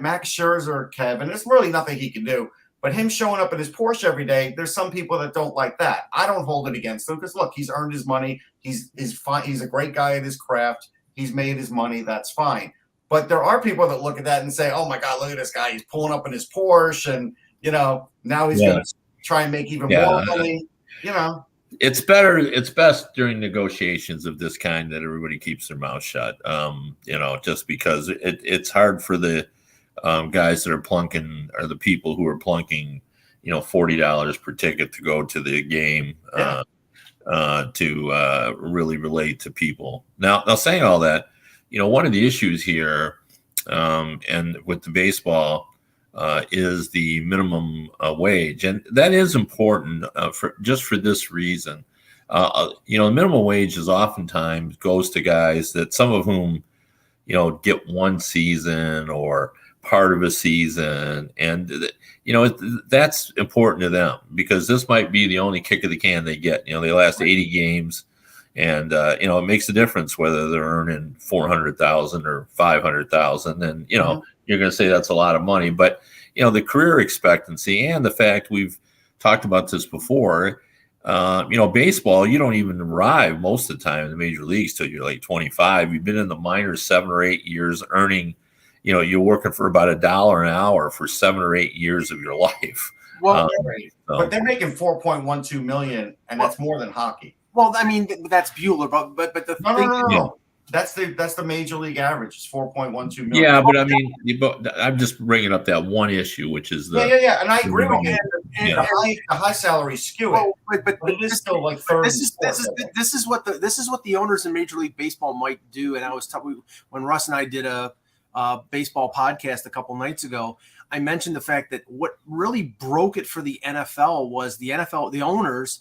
Max Scherzer, Kevin, there's really nothing he can do. But him showing up in his Porsche every day, there's some people that don't like that. I don't hold it against him because, look, he's earned his money. He's fine. He's a great guy at his craft. He's made his money. That's fine. But there are people that look at that and say, oh, my God, look at this guy. He's pulling up in his Porsche, and, now he's going to try and make even more money, It's better. It's best during negotiations of this kind that everybody keeps their mouth shut. Just because it's hard for the guys that are plunking, or the people who are plunking, $40 per ticket to go to the game to really relate to people. Now saying all that, one of the issues here, and with the baseball, is the minimum wage, and that is important for this reason. The minimum wage is oftentimes goes to guys that some of whom, get one season or part of a season, and that's important to them because this might be the only kick of the can they get. They last 80 games, and it makes a difference whether they're earning $400,000 or $500,000, and you're going to say that's a lot of money, but the career expectancy and the fact we've talked about this before, baseball, you don't even arrive most of the time in the major leagues till you're like 25. You've been in the minors 7 or 8 years earning, you're working for about $1 an hour for 7 or 8 years of your life. Well, but they're making $4.12 million, and that's more than hockey. Well, I mean, that's Bueller, but the no. That's the major league average. It's $4.12 million. Yeah, but I mean, I'm just bringing up that one issue, which is the and I agree with you. The high salary skew it, but it is still like third. This is what the owners in Major League Baseball might do. And I was talking when Russ and I did a baseball podcast a couple nights ago. I mentioned the fact that what really broke it for the NFL was the owners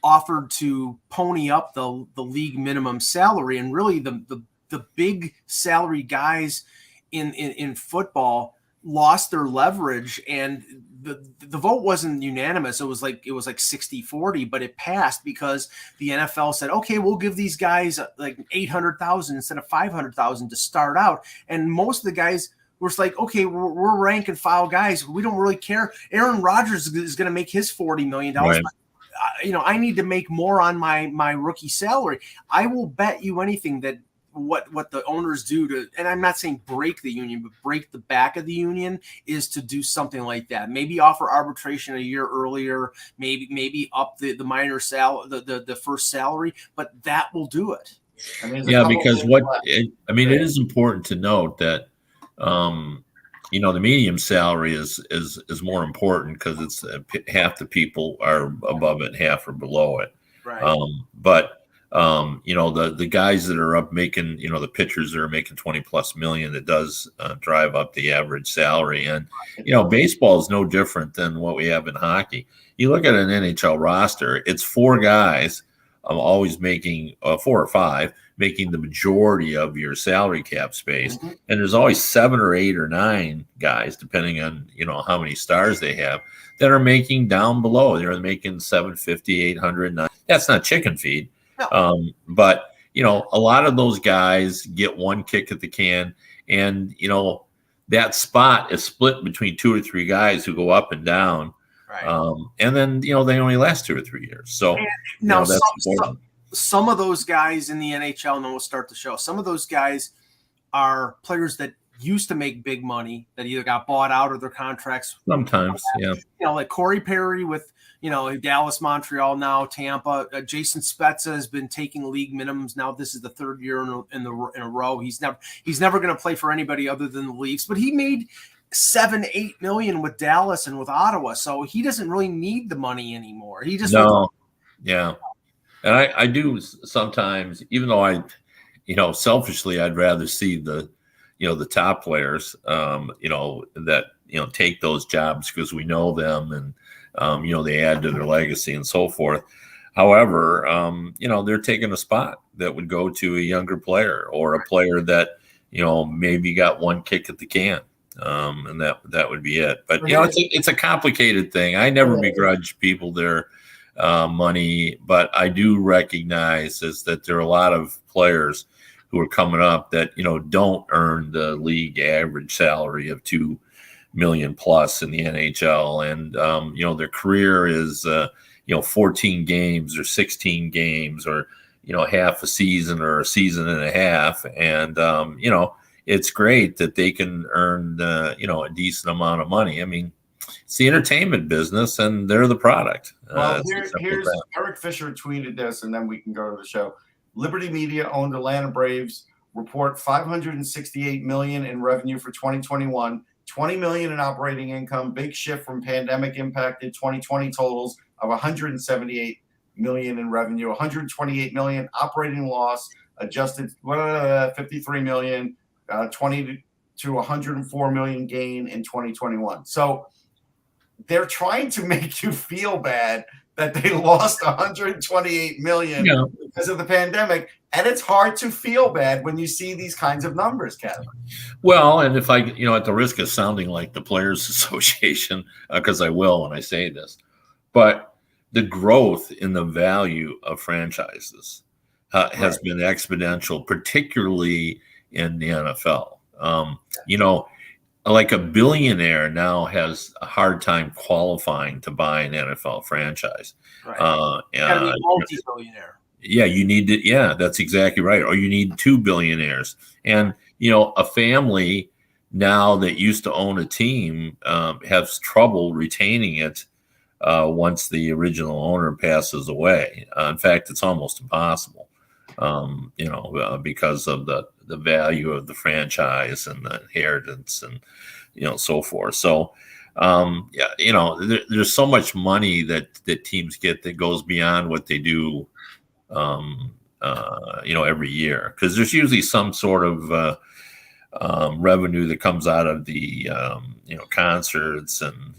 offered to pony up the league minimum salary, and really the big salary guys in football lost their leverage, and the vote wasn't unanimous. It was like 60-40, but it passed because the NFL said, okay, we'll give these guys like $800,000 instead of $500,000 to start out. And most of the guys were like, okay, we're rank and file guys. We don't really care. Aaron Rodgers is going to make his $40 million. Right. I need to make more on my rookie salary. I will bet you anything that what the owners do to, and I'm not saying break the union, but break the back of the union, is to do something like that. Maybe offer arbitration a year earlier, maybe up the minor the first salary, but that will do it. Because it is important to note that the medium salary is more important because it's half the people are above it, half are below it. Right. The guys that are up making, the pitchers that are making 20+ million, it does drive up the average salary. And, baseball is no different than what we have in hockey. You look at an NHL roster, it's 4 guys always making 4 or 5, making the majority of your salary cap space. Mm-hmm. And there's always 7 or 8 or 9 guys, depending on, how many stars they have, that are making down below. They're making $750, $800. That's not chicken feed. No. But a lot of those guys get one kick at the can, and, that spot is split between 2 or 3 guys who go up and down. Right. And then, they only last 2 or 3 years. So now that's some of those guys in the NHL, and then we'll start the show. Some of those guys are players that used to make big money that either got bought out of their contracts. Sometimes, yeah. Like Corey Perry with, Dallas, Montreal, now Tampa. Jason Spezza has been taking league minimums. Now this is the 3rd year in a row. He's never going to play for anybody other than the Leafs, but he made $7-8 million with Dallas and with Ottawa, so he doesn't really need the money anymore. He just yeah. And I do sometimes, even though I, selfishly, I'd rather see the top players, that, take those jobs because we know them and, they add to their legacy and so forth. However, they're taking a spot that would go to a younger player or a player that, maybe got one kick at the can. And that would be it. But, it's a complicated thing. I never begrudge people their money, but I do recognize is that there are a lot of players who are coming up that don't earn the league average salary of $2 million plus in the NHL, and their career is 14 games or 16 games or half a season or a season and a half, and it's great that they can earn a decent amount of money. I mean, it's the entertainment business, and they're the product. Well, here's Eric Fisher tweeted this, and then we can go to the show. Liberty Media owned Atlanta Braves report $568 million in revenue for 2021, $20 million in operating income. Big shift from pandemic impacted 2020 totals of $178 million in revenue, $128 million operating loss, adjusted $53 million, 20 to $104 million gain in 2021. So they're trying to make you feel bad that they lost $128 million because of the pandemic. And it's hard to feel bad when you see these kinds of numbers, Kevin. Well, and if I, at the risk of sounding like the Players Association, because I will when I say this, but the growth in the value of franchises has been exponential, particularly in the NFL. Like a billionaire now has a hard time qualifying to buy an NFL franchise. Right. Gotta be a multi-billionaire. Yeah, you need to. Yeah, that's exactly right. Or you need 2 billionaires, and a family now that used to own a team has trouble retaining it once the original owner passes away. In fact, it's almost impossible. Because of the value of the franchise and the inheritance and so forth. So there's so much money that teams get that goes beyond what they do every year, because there's usually some sort of revenue that comes out of the concerts and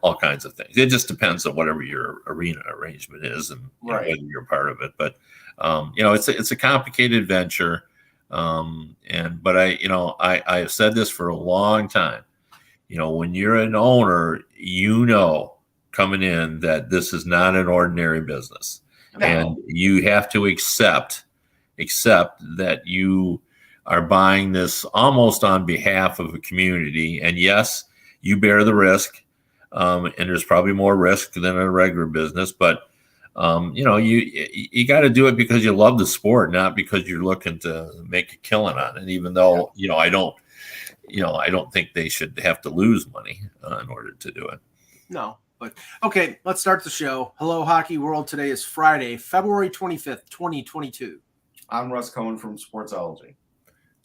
all kinds of things. It just depends on whatever your arena arrangement is and whether you're part of it. But it's a complicated venture. But I've said this for a long time. When you're an owner, coming in that this is not an ordinary business. No. And you have to accept that you are buying this almost on behalf of a community. And yes, you bear the risk. And there's probably more risk than a regular business, but you got to do it because you love the sport, not because you're looking to make a killing on it. Even though, I don't think they should have to lose money in order to do it. No, but okay, let's start the show. Hello, Hockey World. Today is Friday, February 25th, 2022. I'm Russ Cohen from Sportsology.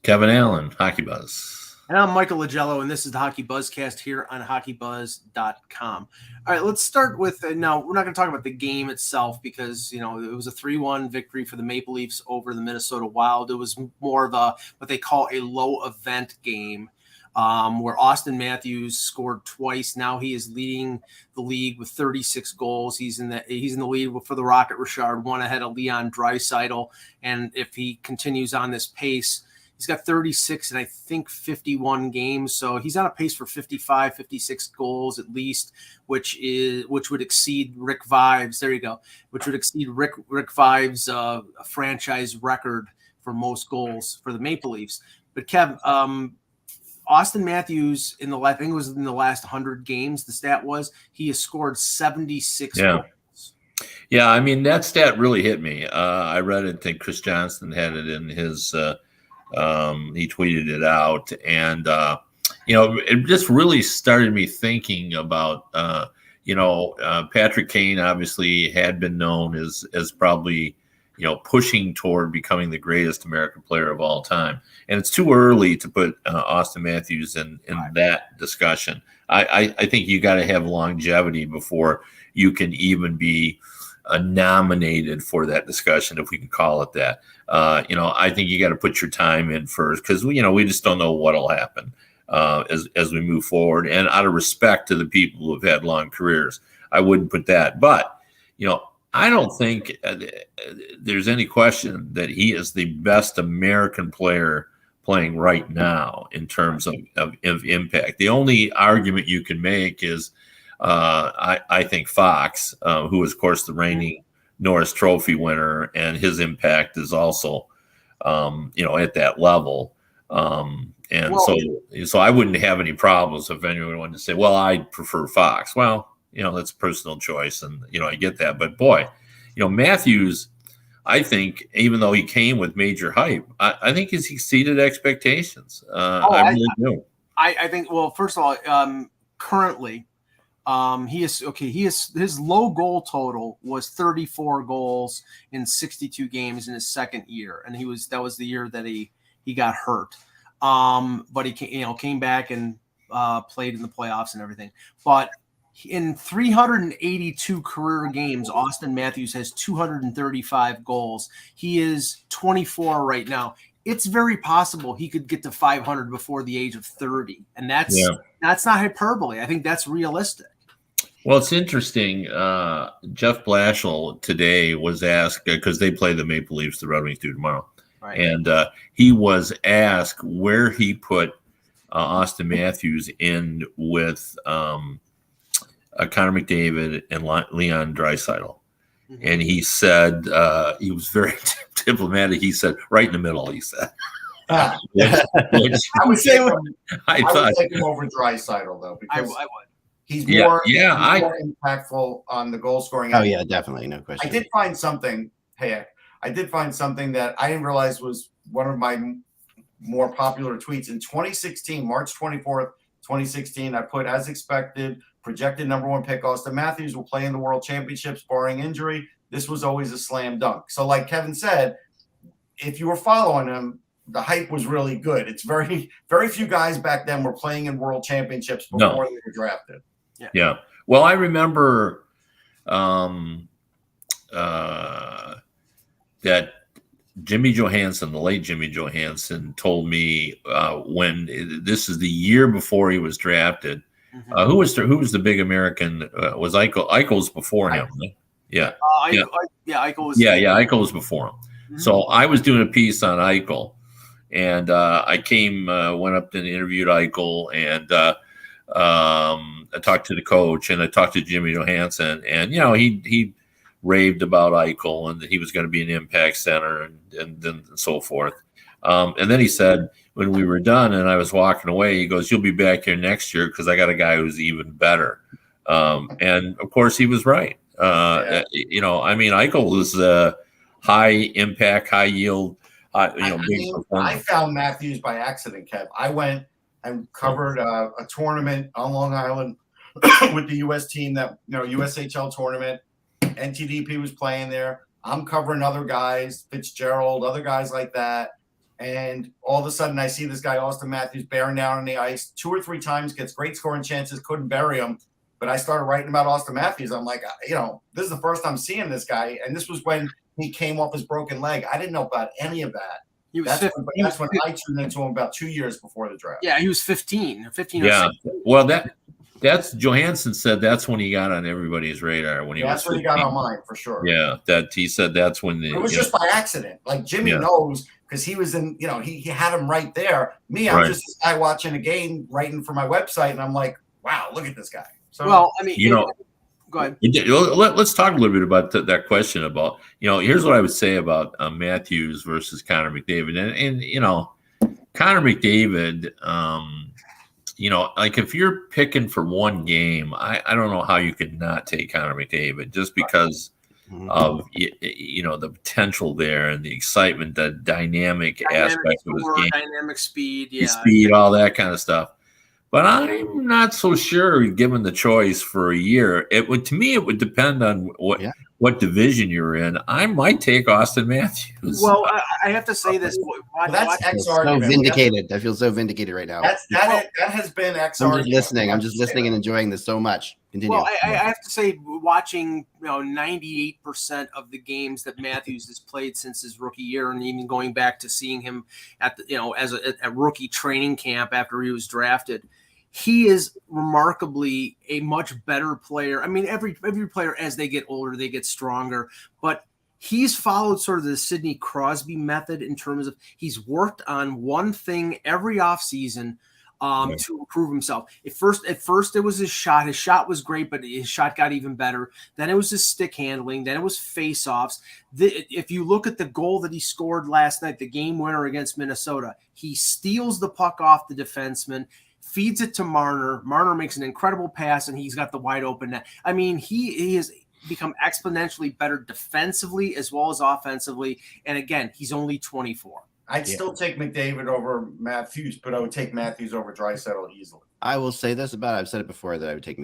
Kevin Allen, Hockey Buzz. And I'm Michael Lagello, and this is the HockeyBuzzcast here on HockeyBuzz.com. All right, let's start with now. We're not going to talk about the game itself because it was a 3-1 victory for the Maple Leafs over the Minnesota Wild. It was more of what they call a low event game, where Austin Matthews scored twice. Now he is leading the league with 36 goals. He's in the lead for the Rocket Richard, one ahead of Leon Draisaitl, and if he continues on this pace, he's got 36 and I think 51 games. So he's on a pace for 55, 56 goals at least, which would exceed Rick Vai's. There you go. Which would exceed Rick Vai's franchise record for most goals for the Maple Leafs. But Kev, Austin Matthews I think it was in the last 100 games, the stat was he has scored 76 goals. Yeah, I mean, that stat really hit me. I read it. I think Chris Johnston had it in his he tweeted it out, and it just really started me thinking about Patrick Kane obviously had been known as probably pushing toward becoming the greatest American player of all time, and it's too early to put Austin Matthews in that discussion. I think you got to have longevity before you can even be nominated for that discussion, if we can call it that. I think you got to put your time in first, because we just don't know what'll happen as we move forward. And out of respect to the people who have had long careers, I wouldn't put that. But I don't think there's any question that he is the best American player playing right now in terms of impact. The only argument you can make is I think Fox, who is, of course, the reigning Norris Trophy winner, and his impact is also at that level. And so I wouldn't have any problems if anyone wanted to say, well, I prefer Fox. Well, that's personal choice. And, I get that. But boy, Matthews, I think, even though he came with major hype, I think he's exceeded expectations. I really do. I think, well, first of all, currently, his low goal total was 34 goals in 62 games in his second year. And that was the year that he got hurt. But he came back and played in the playoffs and everything. But in 382 career games, Austin Matthews has 235 goals. He is 24 right now. It's very possible he could get to 500 before the age of 30, and that's not hyperbole. I think that's realistic. Well, it's interesting. Jeff Blashill today was asked, because they play the Maple Leafs, the Red Wings do tomorrow. Right. And he was asked where he put Austin Matthews in with Connor McDavid and Leon Draisaitl. Mm-hmm. And he said, he was very diplomatic. He said, right in the middle, he said. I would take him over Draisaitl, though, because I would. He's more impactful on the goal scoring. Oh, yeah, definitely. No question. I did find something that I didn't realize was one of my more popular tweets. In 2016, March 24th, 2016, I put, as expected, projected number 1 pick Austin Matthews will play in the World Championships, barring injury. This was always a slam dunk. So like Kevin said, if you were following him, the hype was really good. It's very, very few guys back then were playing in World Championships before they were drafted. Yeah. Well, I remember that Jimmy Johansson, the late Jimmy Johansson, told me when this is the year before he was drafted. Mm-hmm. Who was the big American? Was Eichel? Eichel's before him. Yeah. Eichel was. Eichel was before him. Mm-hmm. So I was doing a piece on Eichel, and I went up and interviewed Eichel, and I talked to the coach, and I talked to Jimmy Johansson, and he raved about Eichel and that he was going to be an impact center and then so forth. And then he said, when we were done and I was walking away, he goes, "You'll be back here next year because I got a guy who's even better." And of course he was right. Eichel was high impact, high yield, big performer. I found Matthews by accident, Kev. I went and covered a tournament on Long Island with the U.S. team, that USHL tournament. NTDP was playing there. I'm covering other guys, Fitzgerald, other guys like that. And all of a sudden I see this guy, Austin Matthews, bearing down on the ice 2 or 3 times, gets great scoring chances, couldn't bury him. But I started writing about Austin Matthews. I'm like, this is the first time seeing this guy. And this was when he came off his broken leg. I didn't know about any of that. That's when I tuned into him about 2 years before the draft. Yeah, he was 15 or 16. Well, that's Johansson said that's when he got on everybody's radar. When he he got on mine for sure. Yeah, that he said that's when it was just by accident. Like Jimmy knows because he was in. He had him right there. Me, I'm just this guy watching a game, writing for my website, and I'm like, wow, look at this guy. So go ahead. Let's talk a little bit about that question about here's what I would say about Matthews versus Connor McDavid, and Connor McDavid. Like if you're picking for one game, I don't know how you could not take Connor McDavid just because of the potential there and the excitement, the dynamic aspect of his game, dynamic speed, all that kind of stuff. But I'm not so sure, given the choice for a year. It would depend on what division you're in. I might take Austin Matthews. Well, I have to say this. That's so vindicated. I feel so vindicated right now. That has been X. I'm just listening and enjoying this so much. Continue. Well, I have to say, watching 98% of the games that Matthews has played since his rookie year, and even going back to seeing him at as a rookie training camp after he was drafted. He is remarkably a much better player. I mean, every player, as they get older, they get stronger. But he's followed sort of the Sidney Crosby method in terms of he's worked on one thing every offseason, to improve himself. At first, it was his shot. His shot was great, but his shot got even better. Then it was his stick handling. Then it was face-offs. If you look at the goal that he scored last night, the game winner against Minnesota, he steals the puck off the defenseman, feeds it to Marner. Marner makes an incredible pass, and he's got the wide open net. I mean, he has become exponentially better defensively as well as offensively. And again, he's only 24. I'd still take McDavid over Matthews, but I would take Matthews over Draisaitl easily. I will say this about it. I've said it before that I would take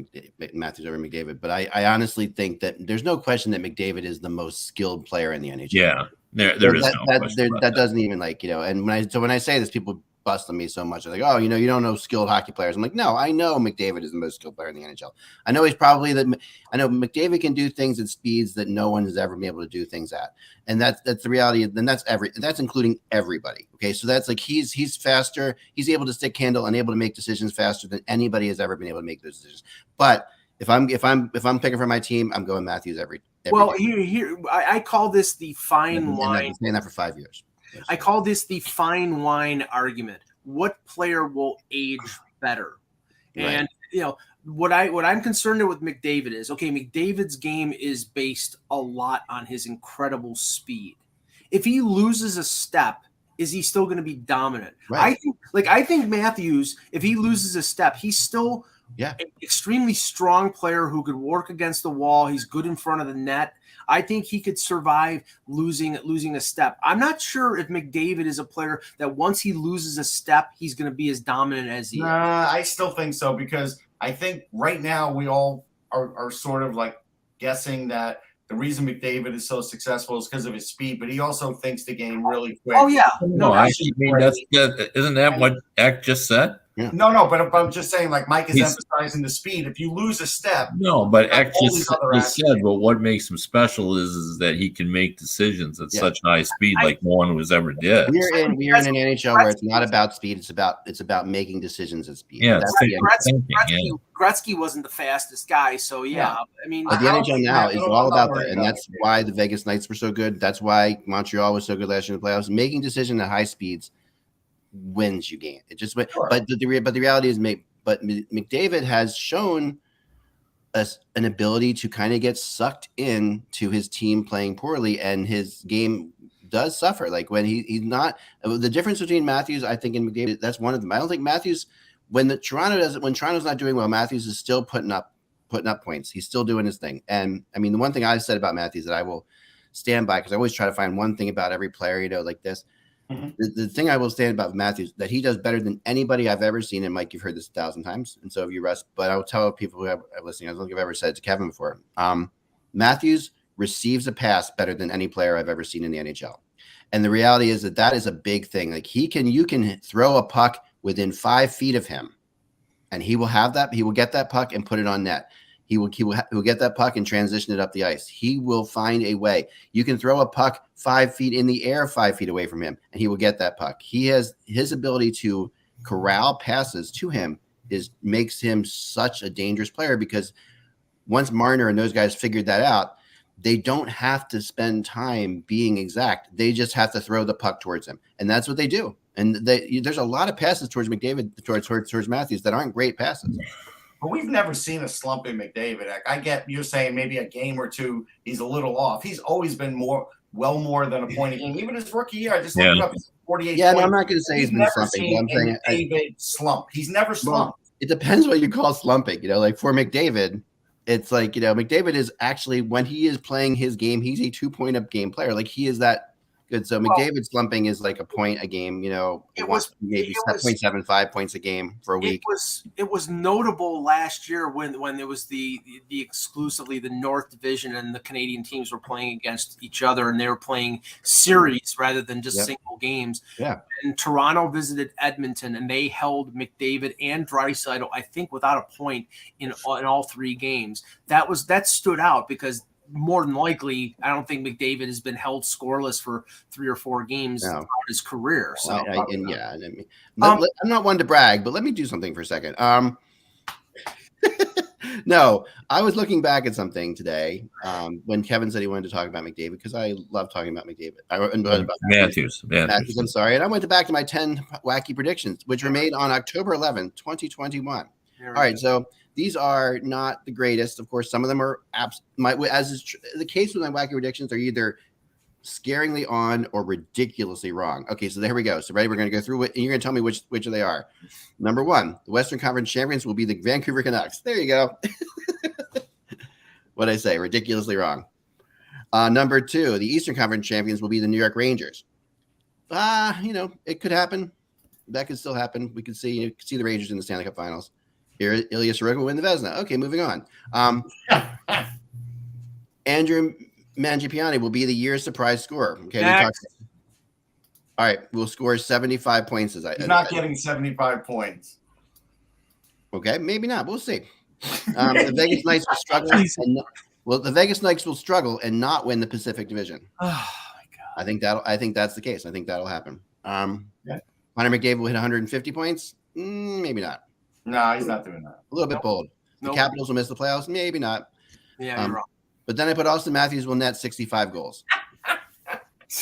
Matthews over McDavid, but I honestly think that there's no question that McDavid is the most skilled player in the NHL. Yeah, there is no question that doesn't even and when I say this, people bust on me so much. They're like, oh, you don't know skilled hockey players. I'm like, no, I know McDavid is the most skilled player in the NHL. I know I know McDavid can do things at speeds that no one has ever been able to do things at. And that's the reality. Then that's including everybody. Okay. So that's like, he's faster. He's able to stick handle and able to make decisions faster than anybody has ever been able to make those decisions. But if I'm picking for my team, I'm going Matthews every well, day. here, I call this the fine line. I've been saying that for 5 years. I call this the fine wine argument. What player will age better? And what I'm concerned with McDavid is, okay, McDavid's game is based a lot on his incredible speed. If he loses a step, is he still going to be dominant? Right. I think Matthews, if he loses a step, he's still an extremely strong player who could work against the wall. He's good in front of the net. I think he could survive losing a step. I'm not sure if McDavid is a player that once he loses a step, he's going to be as dominant as he is. I still think so, because I think right now we all are sort of like guessing that the reason McDavid is so successful is because of his speed, but he also thinks the game really quick. Oh, yeah. No, isn't that what Eck just said? Yeah. No, but I'm just saying, like, Mike is emphasizing the speed. If you lose a step, no, but Eck just said, but what makes him special is that he can make decisions at such high speed like no one was ever did. We're in an NHL where it's not about speed; it's about making decisions at speed. Yeah, Gretzky wasn't the fastest guy, so I mean, but the NHL now is all about that, and that's why the Vegas Knights were so good. That's why Montreal was so good last year in the playoffs. Making decisions at high speeds wins you game. It just went. Sure. But the reality is, McDavid has shown us an ability to kind of get sucked in to his team playing poorly, and his game does suffer. Like when he's not. The difference between Matthews, I think, and McDavid, that's one of them. I don't think Matthews, when Toronto's not doing well, Matthews is still putting up points. He's still doing his thing. And I mean, the one thing I've said about Matthews that I will stand by, because I always try to find one thing about every player, like this. Mm-hmm. The thing I will stand about Matthews, that he does better than anybody I've ever seen. And Mike, you've heard this 1,000 times, and so have you, Russ. But I will tell people who are listening, I don't think I've ever said it to Kevin before. Matthews receives a pass better than any player I've ever seen in the NHL. And the reality is that is a big thing. Like you can throw a puck within 5 feet of him, and he will have that. He will get that puck and put it on net. He will get that puck and transition it up the ice. He will find a way. You can throw a puck 5 feet in the air, 5 feet away from him, and he will get that puck. He has his ability to corral passes to him makes him such a dangerous player, because once Marner and those guys figured that out, they don't have to spend time being exact. They just have to throw the puck towards him, and that's what they do. And there's a lot of passes towards McDavid, towards Matthews, that aren't great passes. But we've never seen a slump in McDavid. I get you're saying maybe a game or two he's a little off. He's always been more than a point a game. Even his rookie year, I just looked up, he's 48 Yeah, points. No, I'm not going to say he's been slumping. I'm saying McDavid slump. He's never slumped. It depends what you call slumping. Like for McDavid, it's like, McDavid is actually, when he is playing his game, he's a 2-point-up game player. Like he is that good. So McDavid slumping is like a point a game, it was maybe 0.75 points a game for a week. It was notable last year when there was the exclusively the North Division and the Canadian teams were playing against each other, and they were playing series rather than just single games. Yeah. And Toronto visited Edmonton, and they held McDavid and Draisaitl, I think, without a point in all 3 games. That stood out because more than likely, I don't think McDavid has been held scoreless for 3 or 4 games throughout his career. So, I'm not one to brag, but let me do something for a second. No, I was looking back at something today when Kevin said he wanted to talk about McDavid because I love talking about McDavid. About Matthews. I'm sorry. And I went back to my 10 wacky predictions, which were made on October 11th, 2021. All right. So these are not the greatest. Of course, some of them are as is the case with my wacky predictions, are either scaringly on or ridiculously wrong. Okay, so there we go. So ready, we're going to go through it, and you're going to tell me which of they are. Number 1, the Western Conference champions will be the Vancouver Canucks. There you go. What'd I say? Ridiculously wrong. Number 2, the Eastern Conference champions will be the New York Rangers. It could happen. That could still happen. We could see the Rangers in the Stanley Cup Finals. Here, Ilya Sorokin will win the Vezina. Okay, moving on. Andrew Mangiapane will be the year's surprise scorer. Okay, all right, we'll score 75 points. He's not getting 75 points. Okay, maybe not. We'll see. The Vegas Knights will struggle. The Vegas Knights will struggle and not win the Pacific Division. Oh my God! I think that's the case. I think that'll happen. Connor McDavid will hit 150 points. Maybe not. No, he's not doing that. A little bit bold. The Capitals will miss the playoffs. Maybe not. Yeah, you're wrong. But then I put Austin Matthews will net 65 goals.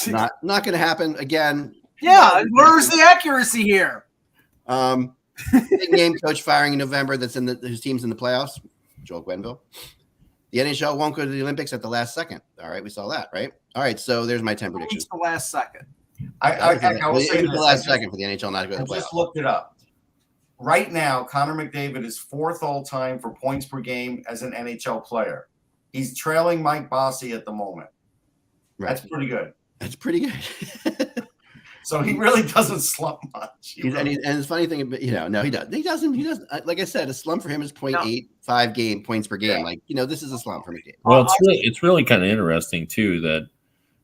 Not going to happen again. Yeah, where's the accuracy here? Big name coach firing in November whose team's in the playoffs. Joel Gwenville. The NHL won't go to the Olympics at the last second. All right, we saw that, right? All right, so there's my 10 predictions. The last second. I will say the last second for the NHL not to go to the playoffs. I just looked it up. Right now, Connor McDavid is 4th all time for points per game as an NHL player. He's trailing Mike Bossy at the moment. Right. That's pretty good. That's pretty good. So he really doesn't slump much. And the funny thing, no, he doesn't. He doesn't. Like I said, a slump for him is 0.85 points per game. Yeah. This is a slump for McDavid. Well, it's really kind of interesting too that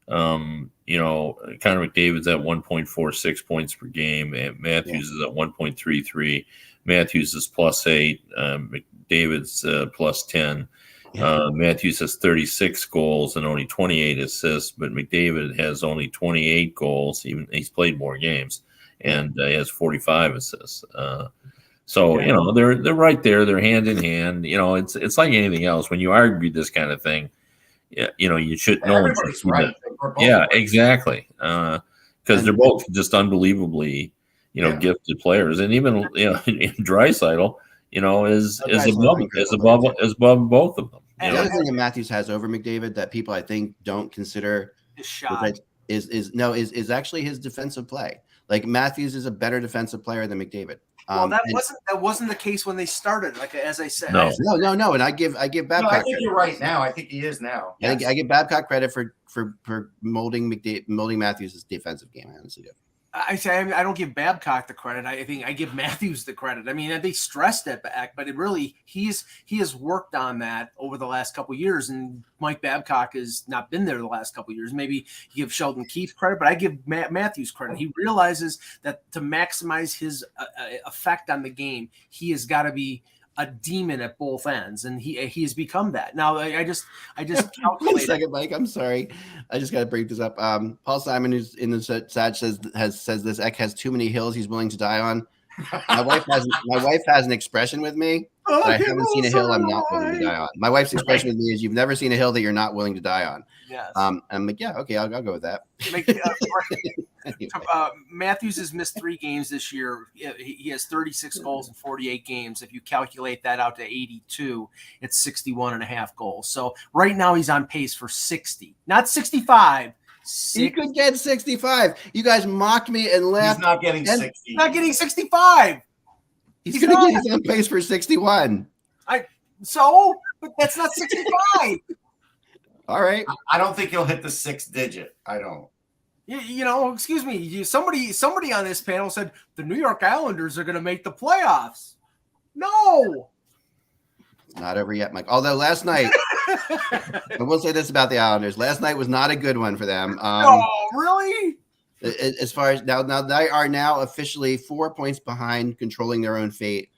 Connor McDavid's at 1.46 points per game, and Matthews is at 1.33. Matthews is +8. McDavid's +10. Matthews has 36 goals and only 28 assists, but McDavid has only 28 goals. Even he's played more games, and he has 45 assists. They're right there. They're hand in hand. It's like anything else. When you argue this kind of thing, you should. No one should see that. Yeah, exactly. Because they're both just unbelievably, gifted players, and even Draisaitl, is above both of them. And the other thing that Matthews has over McDavid that people I think don't consider is actually his defensive play. Like Matthews is a better defensive player than McDavid. Well, that wasn't the case when they started. Like as I said, no. And I give Babcock. I think you're right now. I think he is now. Yes. I give Babcock credit for molding Matthews' defensive game. I honestly do. I don't give Babcock the credit. I think I give Matthews the credit. I mean, they stressed it back, but he has worked on that over the last couple of years. And Mike Babcock has not been there the last couple of years. Maybe you give Sheldon Keefe credit, but I give Matthews credit. He realizes that to maximize his effect on the game, he has got to be a demon at both ends, and he has become that. Now I just One second, Mike. I'm sorry. I just got to break this up. Paul Simon, who's in the chat, says this Eck has too many hills he's willing to die on. My wife has an expression with me. I haven't seen a hill I'm not willing to die on. My wife's expression with me is, "You've never seen a hill that you're not willing to die on." Yes. I'm like, yeah, okay, I'll go with that. Matthews has missed 3 games this year. He has 36 goals in 48 games. If you calculate that out to 82, it's 61 and a half goals. So right now he's on pace for 60, not 65. He could get 65. You guys mocked me and laughed. He's not getting 60. He's not getting 65. He's on pace for 61. But that's not 65. All right. I don't think he'll hit the 6th digit. I don't. Excuse me. Somebody on this panel said the New York Islanders are going to make the playoffs. No. It's not over yet, Mike. Although last night, I will say this about the Islanders. Last night was not a good one for them. Really? As far as now they are now officially 4 points behind, controlling their own fate.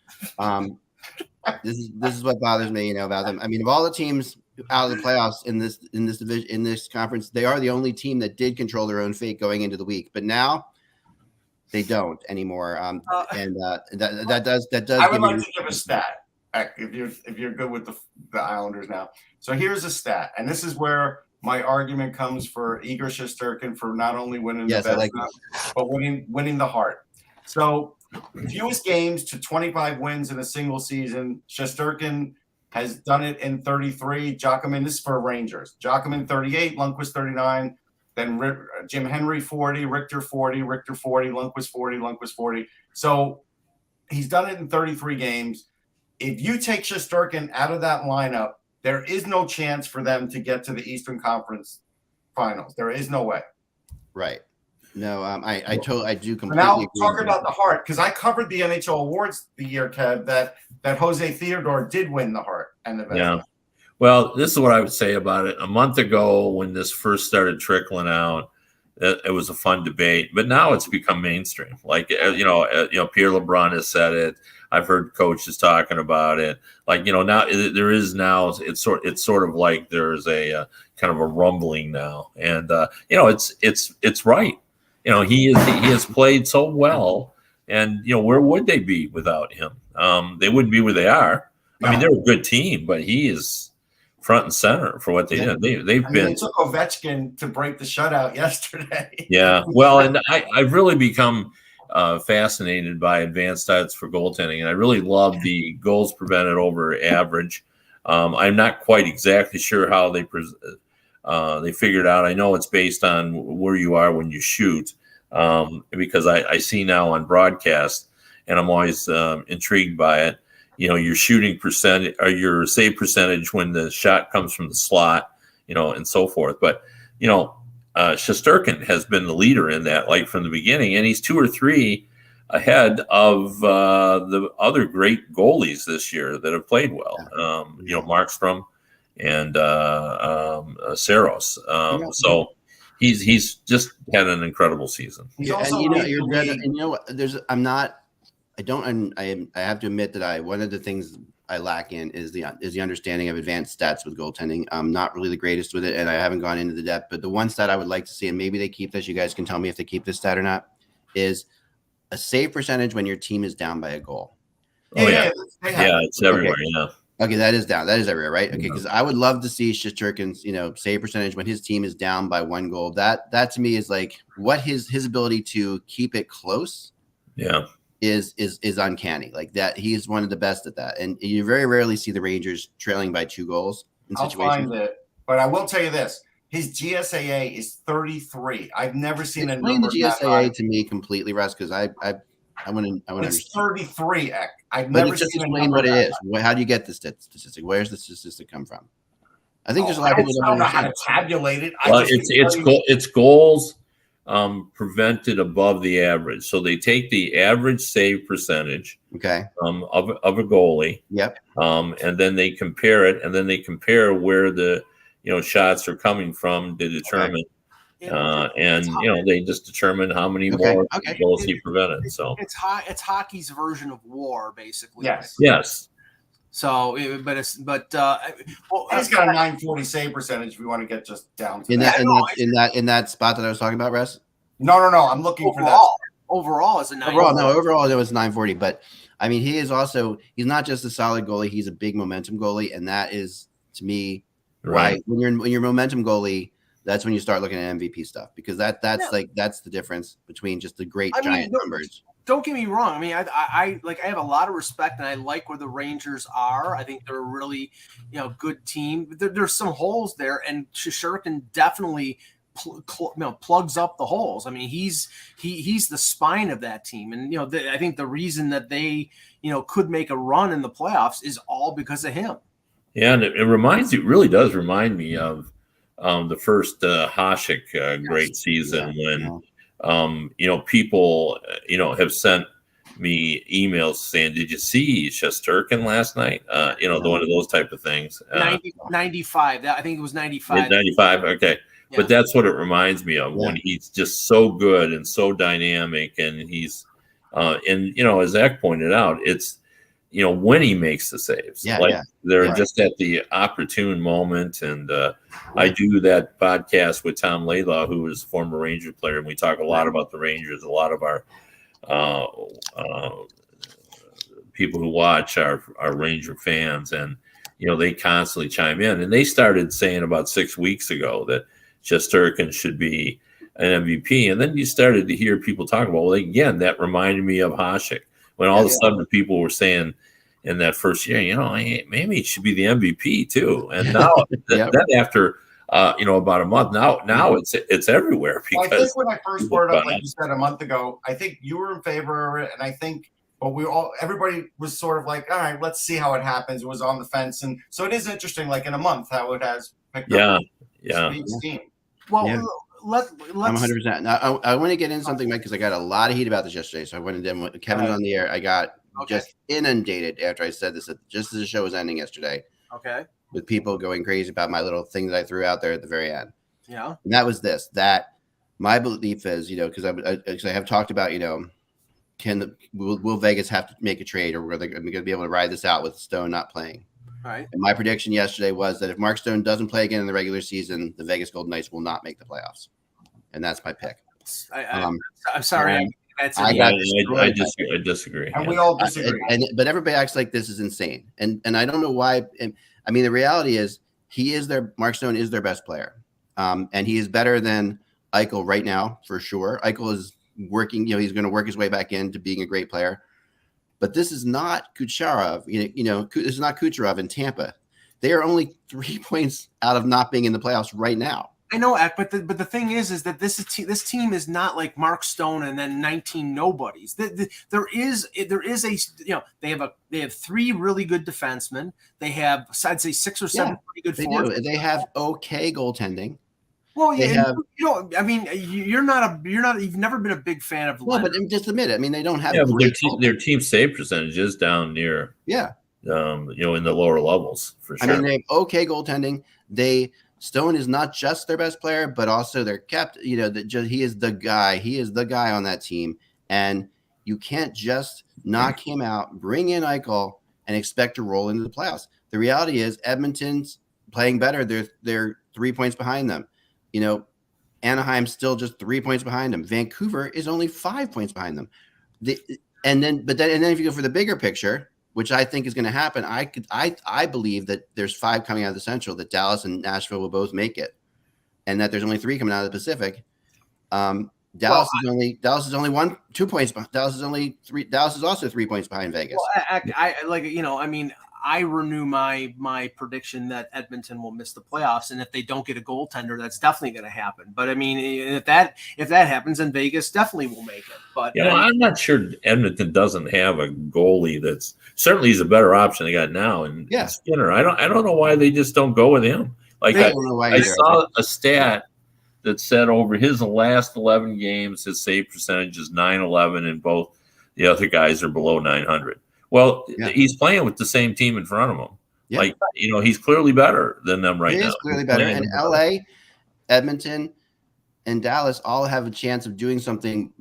This is what bothers me, about them. I mean, of all the teams out of the playoffs in this division, in this conference, they are the only team that did control their own fate going into the week. But now they don't anymore. That does. I would like to give a stat. if you're good with the Islanders now. So here's a stat, and this is where my argument comes for Igor Shesterkin for not only winning the Vezina, but winning the Hart. So fewest games to 25 wins in a single season. Shesterkin has done it in 33. Giacomin, this is for Rangers. Giacomin 38, Lundqvist 39. Then Jim Henry 40, Richter 40, Richter 40, Lundqvist 40, Lundqvist 40. So he's done it in 33 games. If you take Shesterkin out of that lineup, there is no chance for them to get to the Eastern Conference Finals. There is no way. Right. No, I do completely now agree. Talk about the Hart, because I covered the NHL awards the year, Kev, that Jose Theodore did win the Hart and the Vezina. Yeah. Well, this is what I would say about it. A month ago, when this first started trickling out, it was a fun debate, but now it's become mainstream. Like Pierre LeBrun has said it. I've heard coaches talking about it. Like now there is now it's sort of like there's a kind of a rumbling now, and it's right. He has played so well, and where would they be without him? They wouldn't be where they are. No. I mean, they're a good team, but he is front and center for what they did. They took Ovechkin to break the shutout yesterday. Yeah, well, and I've really become fascinated by advanced stats for goaltending, and I really love the goals prevented over average. I'm not quite exactly sure how they figured out. I know it's based on where you are when you shoot, because I see now on broadcast, and I'm always intrigued by it. Your shooting percentage or your save percentage when the shot comes from the slot, and so forth. But, Shesterkin has been the leader in that, like from the beginning, and he's 2 or 3 ahead of the other great goalies this year that have played well. Markstrom and Saros. So he's just had an incredible season. I have to admit that one of the things I lack in is the understanding of advanced stats with goaltending. I'm not really the greatest with it, and I haven't gone into the depth. But the one stat I would like to see, and maybe they keep this, you guys can tell me if they keep this stat or not, is a save percentage when your team is down by a goal. Oh yeah, it's everywhere. Okay. Yeah. Okay, that is down. That is everywhere, right? Okay, because I would love to see Shesterkin's, save percentage when his team is down by 1 goal. That to me is like what his ability to keep it close. Yeah. Is uncanny. Like that, he is one of the best at that, and you very rarely see the Rangers trailing by 2 goals in situations. I'll find it, but I will tell you this: his GSAA is 33. I've never seen a number the GSAA to me completely, Russ, because I want to. It's 33. I've but never just seen explain what it is. How do you get the statistic? Where's the statistic come from? I think there's a lot of people that don't know how to tabulate it. Well, it's goals prevented above the average. So they take the average save percentage of a goalie. Yep. And then they compare it, and then they compare where the shots are coming from to determine they just determine how many more goals he prevented. So it's hockey's version of WAR, basically. Yes. So, he's got a 940 save percentage. If we want to get just down to in that spot that I was talking about, Russ. No. I'm looking for that. Overall, it's a 940. Overall, it was 940. But I mean, he's not just a solid goalie; he's a big momentum goalie, and that is to me right. When you're a momentum goalie, that's when you start looking at MVP stuff, because that's the difference between just the great giant numbers. Don't get me wrong. I mean, I have a lot of respect, and I like where the Rangers are. I think they're a really, good team. There's some holes there, and Shesterkin definitely plugs up the holes. I mean, he's the spine of that team, and I think the reason that they could make a run in the playoffs is all because of him. Yeah, and it really does remind me of the first Hasek great season when. People, have sent me emails saying, "Did you see Shesterkin last night?" One of those type of things. 95. I think it was 95. 95. Okay, yeah. But that's what it reminds me of when he's just so good and so dynamic, and he's, as Zach pointed out, it's, when he makes the saves, they're just at the opportune moment. And I do that podcast with Tom Laidlaw, who is a former Ranger player, and we talk a lot about the Rangers. A lot of our people who watch are Ranger fans, and they constantly chime in. And they started saying about 6 weeks ago that Shesterkin should be an MVP, and then you started to hear people talk about. Well, again, that reminded me of Hasek when all of a sudden people were saying in that first year, maybe it should be the MVP too. And now, then after about a month, now it's everywhere. Because I think when I first brought it up, like you said a month ago, I think you were in favor of it, and I think, but everybody was sort of like, all right, let's see how it happens. It was on the fence, and so it is interesting, like in a month, how it has picked up. Steam. Well, let's. I'm 100%. Now, I want to get into something, Mike, because I got a lot of heat about this yesterday. So I went in when Kevin's on the air. I got just inundated after I said this, just as the show was ending yesterday. Okay. With people going crazy about my little thing that I threw out there at the very end. Yeah. And that was this, that my belief is, because I have talked about, will Vegas have to make a trade, or are they going to be able to ride this out with Stone not playing? Right. And my prediction yesterday was that if Mark Stone doesn't play again in the regular season, the Vegas Golden Knights will not make the playoffs. And that's my pick. I'm sorry. I disagree. And we all disagree. But everybody acts like this is insane. And I don't know why. I mean, the reality is Mark Stone is their best player. And he is better than Eichel right now, for sure. Eichel is working, he's going to work his way back into being a great player. But this is not Kucherov. This is not Kucherov in Tampa. They are only 3 points out of not being in the playoffs right now. I know, but the thing is that this team is not like Mark Stone and then 19 nobodies. There is they have 3 really good defensemen. They have, I'd say, 6 or 7 pretty good forwards. They have okay goaltending. Well, you've never been a big fan of. Well, but just admit it. I mean, they don't have. Their team save percentage is down near. Yeah. In the lower levels for sure. I mean, they have okay goaltending. Stone is not just their best player, but also their captain. He is the guy. He is the guy on that team, and you can't just knock him out, bring in Eichel, and expect to roll into the playoffs. The reality is, Edmonton's playing better. They're 3 points behind them. Anaheim's still just 3 points behind them. Vancouver is only 5 points behind them. And then if you go for the bigger picture, which I think is going to happen, I believe that there's 5 coming out of the Central, that Dallas and Nashville will both make it, and that there's only 3 coming out of the Pacific. Dallas is only 2 points. Dallas is also 3 points behind Vegas. Well, I renew my prediction that Edmonton will miss the playoffs, and if they don't get a goaltender, that's definitely going to happen. But I mean, if that happens, then Vegas definitely will make it. But I'm not sure Edmonton doesn't have a goalie that's certainly he's a better option they got now. And Skinner, I don't know why they just don't go with him. Like I saw a stat that said over his last 11 games, his save percentage is .911, and both the other guys are below .900. Well, he's playing with the same team in front of him. Yeah. He's clearly better than them right now. He is clearly better. And LA, Edmonton, and Dallas all have a chance of doing something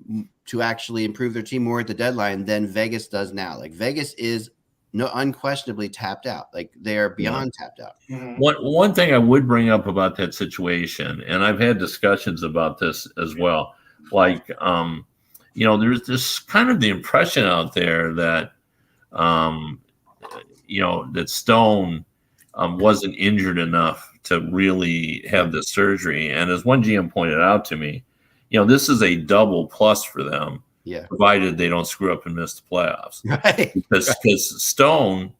to actually improve their team more at the deadline than Vegas does now. Like, Vegas is unquestionably tapped out. Like, they are beyond tapped out. Mm-hmm. One thing I would bring up about that situation, and I've had discussions about this as well, there's this kind of the impression out there that that Stone wasn't injured enough to really have the surgery. And as one GM pointed out to me, this is a double plus for them, provided they don't screw up and miss the playoffs. Right. Because Stone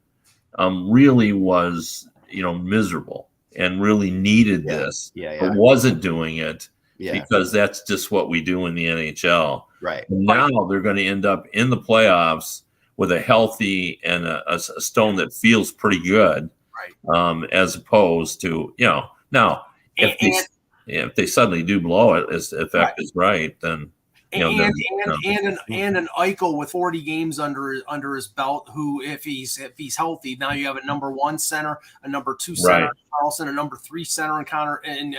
really was, miserable and really needed this, but wasn't doing it because that's just what we do in the NHL. Right. And now they're going to end up in the playoffs with a healthy and a Stone that feels pretty good, right? As opposed to now if they suddenly do blow it, if that is right, then and an Eichel with 40 games under his belt, who if he's healthy, now you have a number 1 center, a number 2 center, Carlson, a number 3 center, and Connor and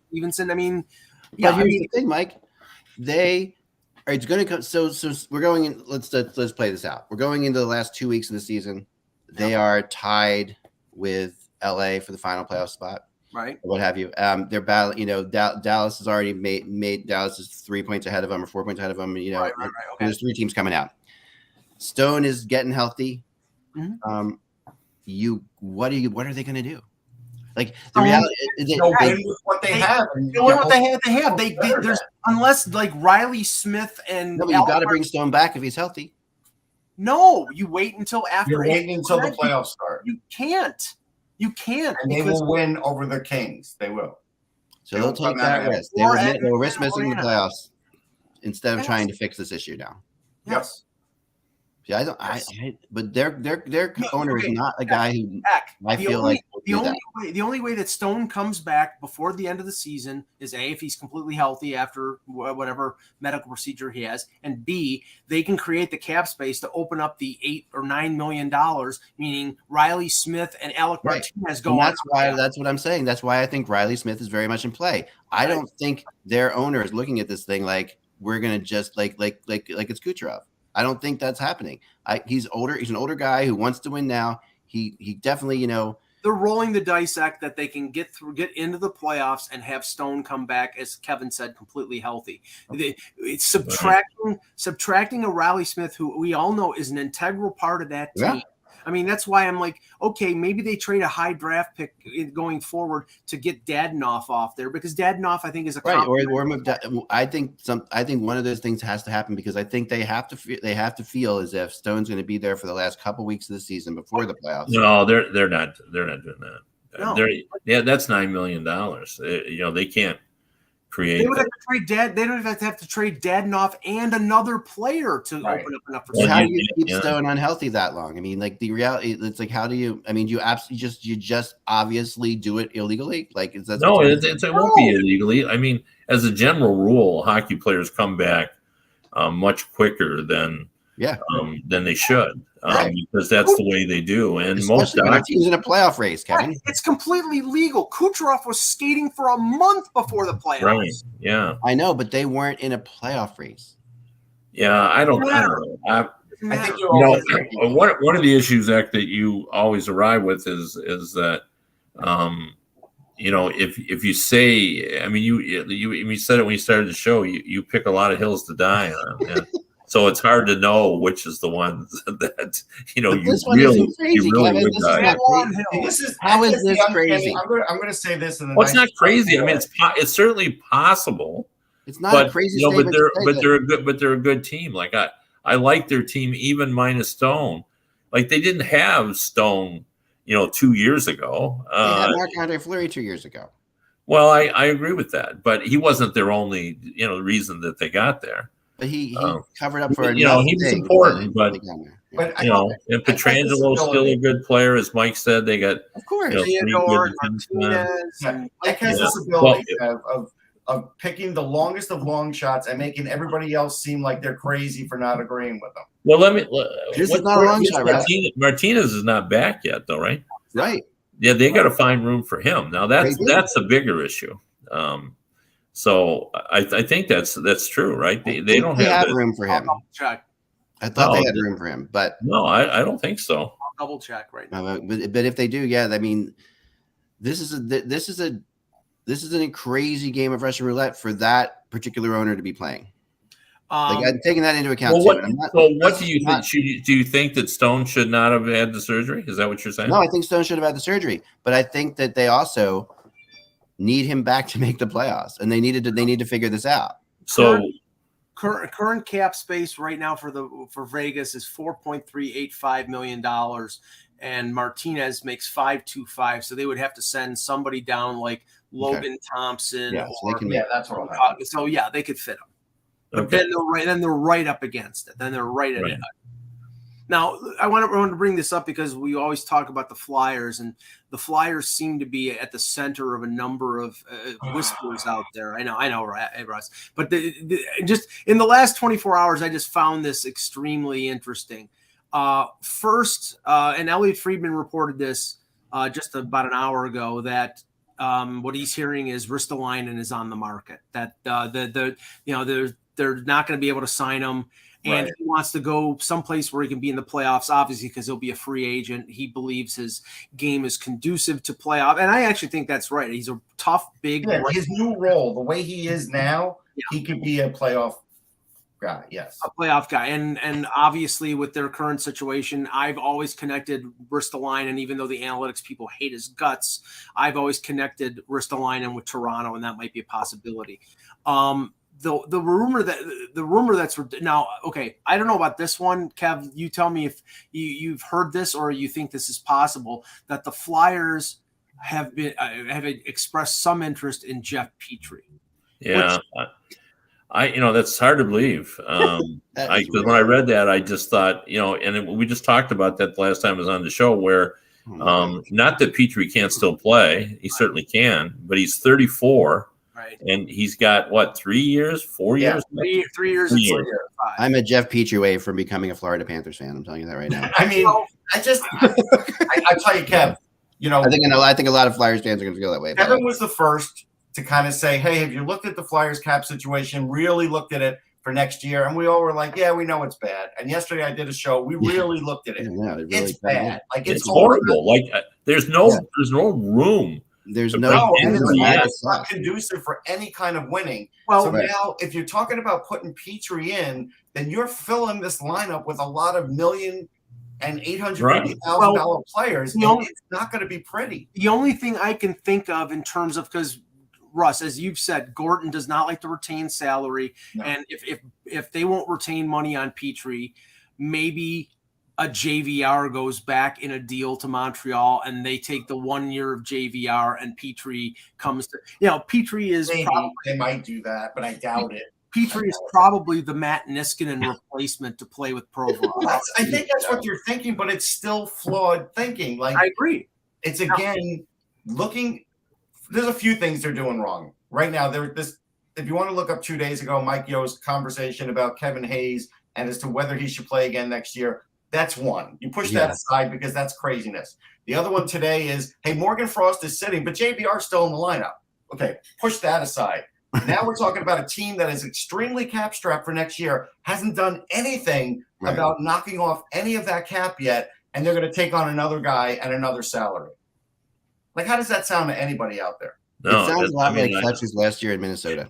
Stevenson. I mean, here's the thing, Mike. It's going to come. So we're going in. Let's play this out. We're going into the last 2 weeks of the season. They are tied with LA for the final playoff spot, right? Or what have you? They're battling. Dallas has already made Dallas is 3 points ahead of them or 4 points ahead of them. Okay. There's 3 teams coming out. Stone is getting healthy. Mhm. What are they going to do? Like the reality, They'll win with what they have. And You know what they have. There's unless like Riley Smith and no, but you got to bring Stone back if he's healthy. No, you wait until after. You're waiting until the playoffs start. You can't. And they will win over the Kings. They will. So they'll take that risk. They'll risk missing the playoffs instead of trying to fix this issue now. Yes. Yeah, but their owner is not a guy who I feel like the only way that Stone comes back before the end of the season is A, if he's completely healthy after whatever medical procedure he has, and B, they can create the cap space to open up the $8 or $9 million, meaning Riley Smith and Alec Martinez go. And that's what I'm saying. That's why I think Riley Smith is very much in play. I don't think their owner is looking at this thing like we're gonna just like it's Kucherov. I don't think that's happening. He's older. He's an older guy who wants to win now. He definitely, they're rolling the dice act that they can get into the playoffs and have Stone come back, as Kevin said, completely healthy. It's subtracting a Riley Smith, who we all know is an integral part of that team. Yeah. I mean, that's why I'm like, okay, maybe they trade a high draft pick going forward to get Dadonov off there, because Dadonov, I think, is a right. I think one of those things has to happen, because I think they have to feel as if Stone's going to be there for the last couple weeks of the season before the playoffs. No, they're not doing that. No. That's $9 million. They can't create. They would have to trade They don't have to trade Dadonov and another player to open up enough for. Well, how do you keep Stone unhealthy that long? I mean, like the reality, it's like, how do you? I mean, you just obviously do it illegally. Like, it won't be illegally. I mean, as a general rule, hockey players come back much quicker than they should, because that's the way they do. And especially most when teams in a playoff race, Kevin. It's completely legal. Kucherov was skating for a month before the playoffs. Right. Yeah. I know, but they weren't in a playoff race. Yeah, I don't know. I think one of the issues, Zach, that you always arrive with is that if you say, I mean, you said it when you started the show, you pick a lot of hills to die on. And so it's hard to know which is the ones that you really would die. How is this crazy? I'm going to say this in the. Well, it's not crazy. I mean, it's certainly possible. It's not a crazy statement. But they're a good team. Like I like their team even minus Stone. Like they didn't have Stone, 2 years ago. They had Marc-Andre Fleury 2 years ago. Well, I agree with that, but he wasn't their only reason that they got there. But he covered up for he was important, but and Petrangelo's still a good player, as Mike said. They got of course Mike has this ability of picking the longest of long shots and making everybody else seem like they're crazy for not agreeing with them. Well, this is not a long shot, right? Martinez is not back yet, though, right? Right. Yeah, they got to find room for him. Now that's a bigger issue. So I think that's true, right? They don't have room for him. Check. I thought they had room for him, but no, I don't think so. I'll double check right now. But if they do, I mean, this is a crazy game of Russian roulette for that particular owner to be playing. I'm taking that into account. What do you think? Do you think that Stone should not have had the surgery? Is that what you're saying? No, I think Stone should have had the surgery, but I think that they also need him back to make the playoffs, and they need to figure this out. So current cap space right now for Vegas is $4.385 million, and Martinez makes $5.25. So they would have to send somebody down like Logan Thompson. Yeah, that's what I'm at. So they could fit them. Okay. Then they're right up against it. Then they're right at it. Now, I want to bring this up because we always talk about the Flyers, and the Flyers seem to be at the center of a number of whispers out there. I know, Russ. But just in the last 24 hours, I just found this extremely interesting. First, and Elliot Friedman reported this just about an hour ago, that what he's hearing is Ristolainen is on the market. That they're not going to be able to sign him. And he wants to go someplace where he can be in the playoffs, obviously, because he'll be a free agent. He believes his game is conducive to playoff. And I actually think that's right. He's a tough, big. His new role, the way he is now, he could be a playoff guy. Yes, a playoff guy, and obviously with their current situation, I've always connected Ristolainen, even though the analytics people hate his guts. I've always connected Ristolainen with Toronto, and that might be a possibility. The rumor that's now, okay, I don't know about this one, Kev. You tell me if you've heard this or you think this is possible, that the Flyers have expressed some interest in Jeff Petrie. Yeah. That's hard to believe. When I read that, I just thought, we just talked about that the last time I was on the show where, not that Petrie can't still play. He certainly can, but he's 34. Right. And he's got 3 years, 4 years? 3 years. I'm a Jeff Petrie away from becoming a Florida Panthers fan. I'm telling you that right now. I mean, I tell you, Kev, I think a lot of Flyers fans are going to feel that way. Kevin was the first to kind of say, hey, have you looked at the Flyers cap situation, really looked at it for next year? And we all were like, yeah, we know it's bad. And yesterday I did a show. We really looked at it. Yeah, it's bad. Like it's horrible. Like there's no room. There's it's not conducive for any kind of winning. Well, now if you're talking about putting Petrie in, then you're filling this lineup with a lot of $1,850,000 players. It's not going to be pretty. The only thing I can think of in terms of, because Russ, as you've said, Gorton does not like to retain salary, and if they won't retain money on Petrie, maybe a JVR goes back in a deal to Montreal and they take the 1 year of JVR and Petrie comes to, Petrie is they might do that, but I doubt it. Petrie is probably the Matt Niskanen replacement to play with Provorov. I think that's what you're thinking, but it's still flawed thinking. Like I agree. It's again looking. There's a few things they're doing wrong right now. If you want to look up 2 days ago, Mike Yo's conversation about Kevin Hayes and as to whether he should play again next year. That's one. You push that aside because that's craziness. The other one today is, hey, Morgan Frost is sitting, but JVR's still in the lineup. Okay, push that aside. Now we're talking about a team that is extremely cap strapped for next year, hasn't done anything about knocking off any of that cap yet, and they're going to take on another guy and another salary. Like, how does that sound to anybody out there? No, it sounds a lot like Fletcher's last year in Minnesota.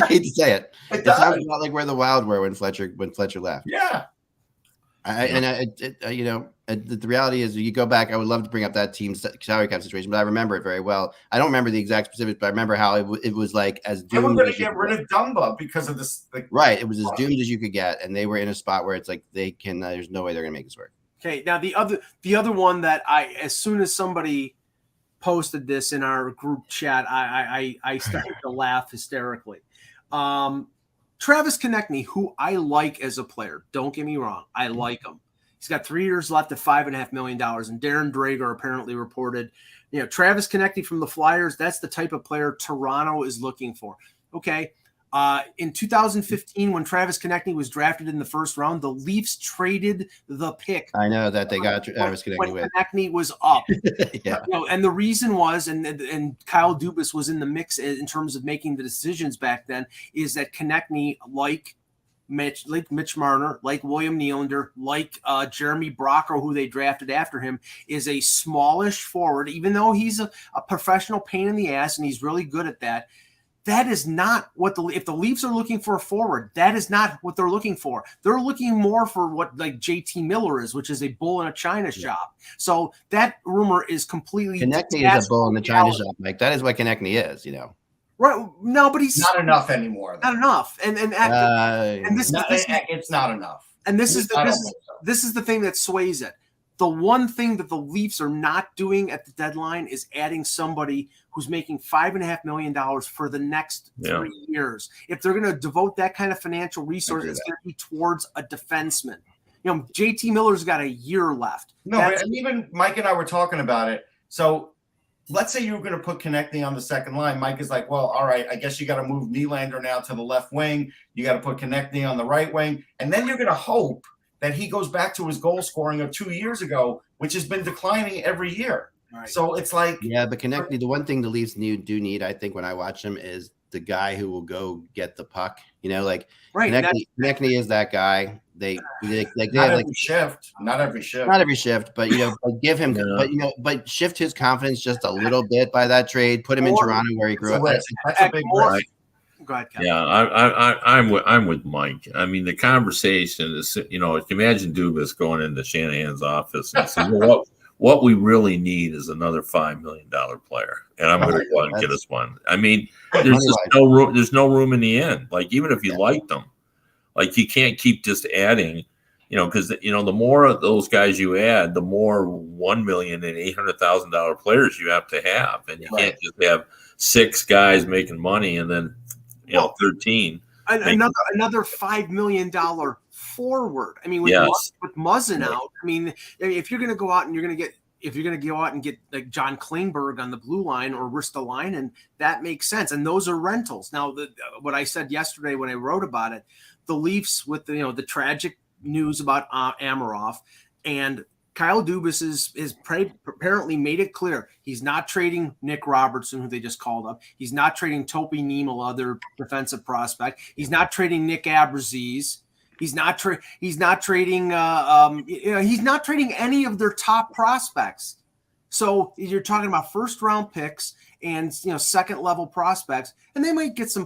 I hate to say it. It sounds a lot like where the Wild were when Fletcher left. Yeah. The reality is, you go back. I would love to bring up that team's salary cap situation, but I remember it very well. I don't remember the exact specifics, but I remember how it was like as doomed. They were going to get rid of Dumba because of this. Right, it was as doomed as you could get, and they were in a spot where it's like they can. There's no way they're going to make this work. Okay, now the other one that as soon as somebody posted this in our group chat, I started to laugh hysterically. Travis Konechny, who I like as a player, don't get me wrong, I like him. He's got 3 years left at $5.5 million, and Darren Drager apparently reported, Travis Konechny from the Flyers, that's the type of player Toronto is looking for. Okay, in 2015, when Travis Konechny was drafted in the first round, the Leafs traded the pick. I know that they got Travis Konechny when Konechny was up. Yeah. And the reason was, and Kyle Dubas was in the mix in terms of making the decisions back then, is that Konechny, like Mitch Marner, like William Nylander, like Jeremy Brocker, who they drafted after him, is a smallish forward. Even though he's a professional pain in the ass and he's really good at that, that is not what if the Leafs are looking for a forward, that is not what they're looking for. They're looking more for what like JT Miller is, which is a bull in a china shop. So that rumor is completely Konechny is a bull in the china shop, Mike. That is what Konechny is, Right? No, but he's not enough anymore. Not enough. And this it's not enough. And this is the thing that sways it. The one thing that the Leafs are not doing at the deadline is adding somebody who's making $5.5 million for the next 3 years. If they're going to devote that kind of financial resource, it's going to be towards a defenseman. JT Miller's got a year left. No, and even Mike and I were talking about it. So let's say you were going to put Konechny on the second line. Mike is like, well, all right, I guess you got to move Nylander now to the left wing. You got to put Konechny on the right wing. And then you're going to hope that he goes back to his goal scoring of 2 years ago, which has been declining every year. Right. So it's like, but Konechny, the one thing the Leafs do need, I think, when I watch him, is the guy who will go get the puck. Konechny is that guy. They not every shift, not every shift, but give him, but shift his confidence just a little bit by that trade. Put him in Toronto where he grew up. That's a big risk. Go ahead, Kevin. Yeah, I'm with Mike. I mean, the conversation is, imagine Dubas going into Shanahan's office and saying, what we really need is another $5 million player, and I'm going to go out and get us one. I mean, there's just no room. There's no room in the end. Like, even if you like them, like, you can't keep just adding. Because the more of those guys you add, the more $1 million and $800,000 players you have to have, and you can't just have 6 guys making money and then 13. Another $5 million forward. I mean, with Muzzin out, I mean, if you're going to go out and get like John Klingberg on the blue line or Ristolainen, that makes sense. And those are rentals. Now, what I said yesterday when I wrote about it, the Leafs with the tragic news about Amarov, and Kyle Dubas is apparently made it clear he's not trading Nick Robertson, who they just called up. He's not trading Topi Niemelä, other defensive prospect. He's not trading Nick Abruzzese. He's not trading. He's not trading any of their top prospects. So you're talking about first round picks and second level prospects, and they might get some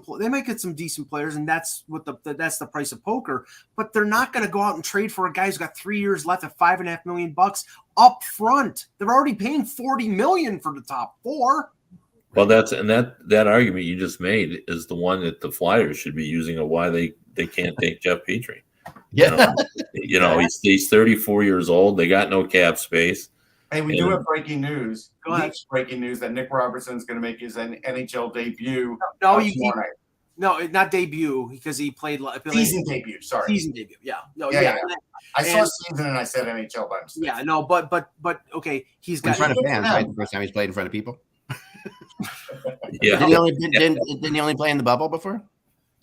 decent players, and that's the price of poker. But they're not going to go out and trade for a guy who's got 3 years left at $5.5 million up front. They're already paying $40 million for the top 4. Well, that argument you just made is the one that the Flyers should be using of why they can't take Jeff Petrie. Yeah, he's 34 years old. They got no cap space. Hey, we do have breaking news. Go ahead. Breaking news that Nick Robertson is going to make his NHL debut. No, not debut, because he played season debut. Sorry, season debut. Yeah, I saw season and I said NHL by mistake. Yeah, no, but okay, he's got in front of fans. Right, the first time he's played in front of people. Yeah, didn't he only play in the bubble before?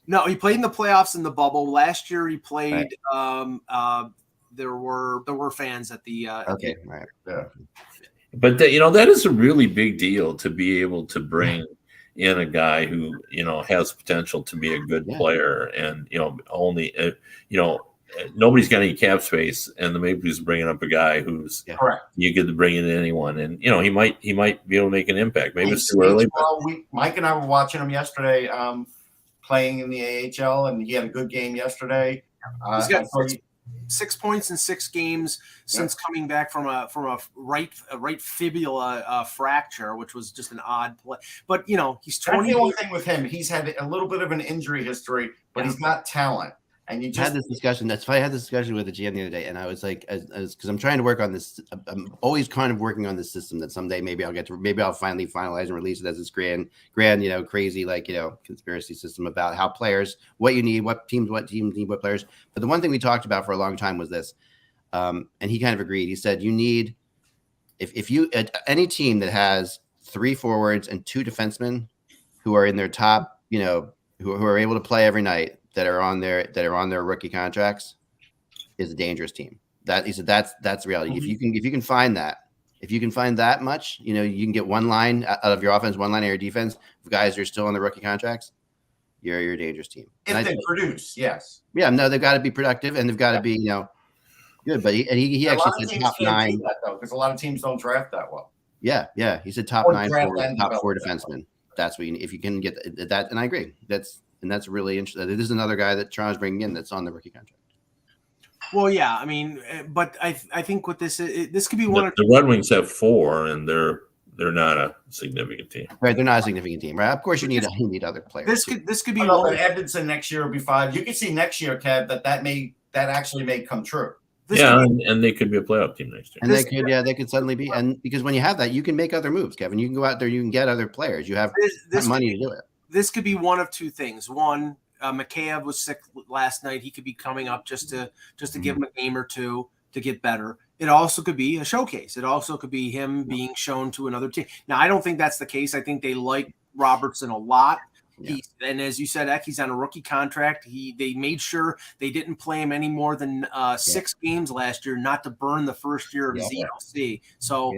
No, he played in the playoffs in the bubble. Last year he played. Right. There were fans at the okay, right. Yeah. But that is a really big deal to be able to bring in a guy who has potential to be a good player, and only nobody's got any cap space, and the Maple Leafs bringing up a guy who's correct. You get to bring in anyone, and he might be able to make an impact. Maybe it's too early. Well, Mike and I were watching him yesterday, playing in the AHL, and he had a good game yesterday. He's got 6 points in 6 games since coming back from a right fibula fracture, which was just an odd play. But he's 20. That's the only thing with him. He's had a little bit of an injury history, but he's got talent. And you just had this discussion. That's why I had this discussion with the GM the other day, and I was like, because I'm trying to work on this. I'm always kind of working on this system that someday maybe I'll finally finalize and release it as this grand, crazy conspiracy system about how players, what you need, what teams need what players. But the one thing we talked about for a long time was this, and he kind of agreed. He said you need, if you any team that has 3 forwards and 2 defensemen who are in their top, who are able to play every night, that are on their rookie contracts, is a dangerous team. That he said that's reality. Mm-hmm. If you can find that much, you can get one line out of your offense, one line of your defense. If guys are still on the rookie contracts, you're a dangerous team. If they produce, yes. Yeah, no, they've got to be productive and they've got to be good. But he actually said top 9 because a lot of teams don't draft that well. Yeah, he said top 9 top 4 defensemen. That's what you need. If you can get that, and I agree. That's really interesting. This is another guy that Toronto's bringing in that's on the rookie contract. Well, yeah, I mean, but I think with this could be one. The Red Wings have 4, and they're not a significant team. Right, they're not a significant team, right? Of course, you need other players. This could be one. Edmonton next year will be 5. You could see next year, Kev, that actually may come true. And they could be a playoff team next year. And they could suddenly be. And because when you have that, you can make other moves, Kevin. You can go out there, you can get other players. You have money to do it. This could be one of 2 things. One, Mcdavid was sick last night. He could be coming up just to give him a game or 2 to get better. It also could be a showcase. It also could be him being shown to another team. Now, I don't think that's the case. I think they like Robertson a lot. Yeah. And as you said, Eck, he's on a rookie contract. They made sure they didn't play him any more than 6 games last year, not to burn the first year of his ELC. So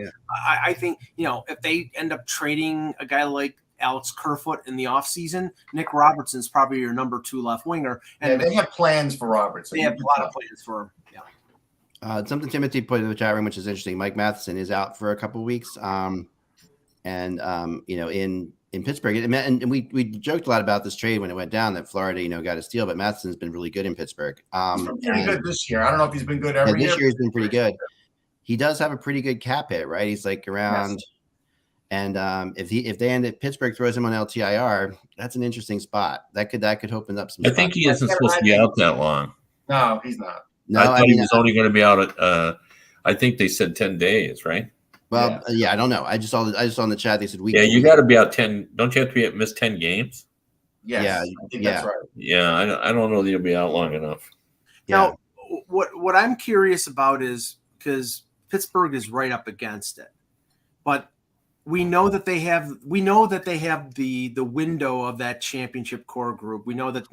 I think if they end up trading a guy like Alex Kerfoot in the offseason, Nick Robertson's probably your number 2 left winger. And they have plans for Robertson. They have a lot of plans for him. Yeah. Something Timothy put in the chat room, which is interesting. Mike Matheson is out for a couple of weeks. And in Pittsburgh, and we joked a lot about this trade when it went down that Florida, got a steal, but Matheson's been really good in Pittsburgh. He's been pretty good this year. I don't know if he's been good every year. This year he's been pretty good. He does have a pretty good cap hit, right? He's like around, and if Pittsburgh throws him on LTIR, that's an interesting spot. That could open up some. I think he isn't supposed to be out that long. No, he's not. No, I thought he was only going to be out at. I think they said 10 days, right? Well, I don't know. I just saw in the chat they said week. Yeah, you got to be out 10. Don't you have to miss 10 games? Yes, yeah, I think that's right. Yeah, I don't know that you'll be out long enough. Now, what I'm curious about is because Pittsburgh is right up against it, but we know that they have the window of that championship core group. We know that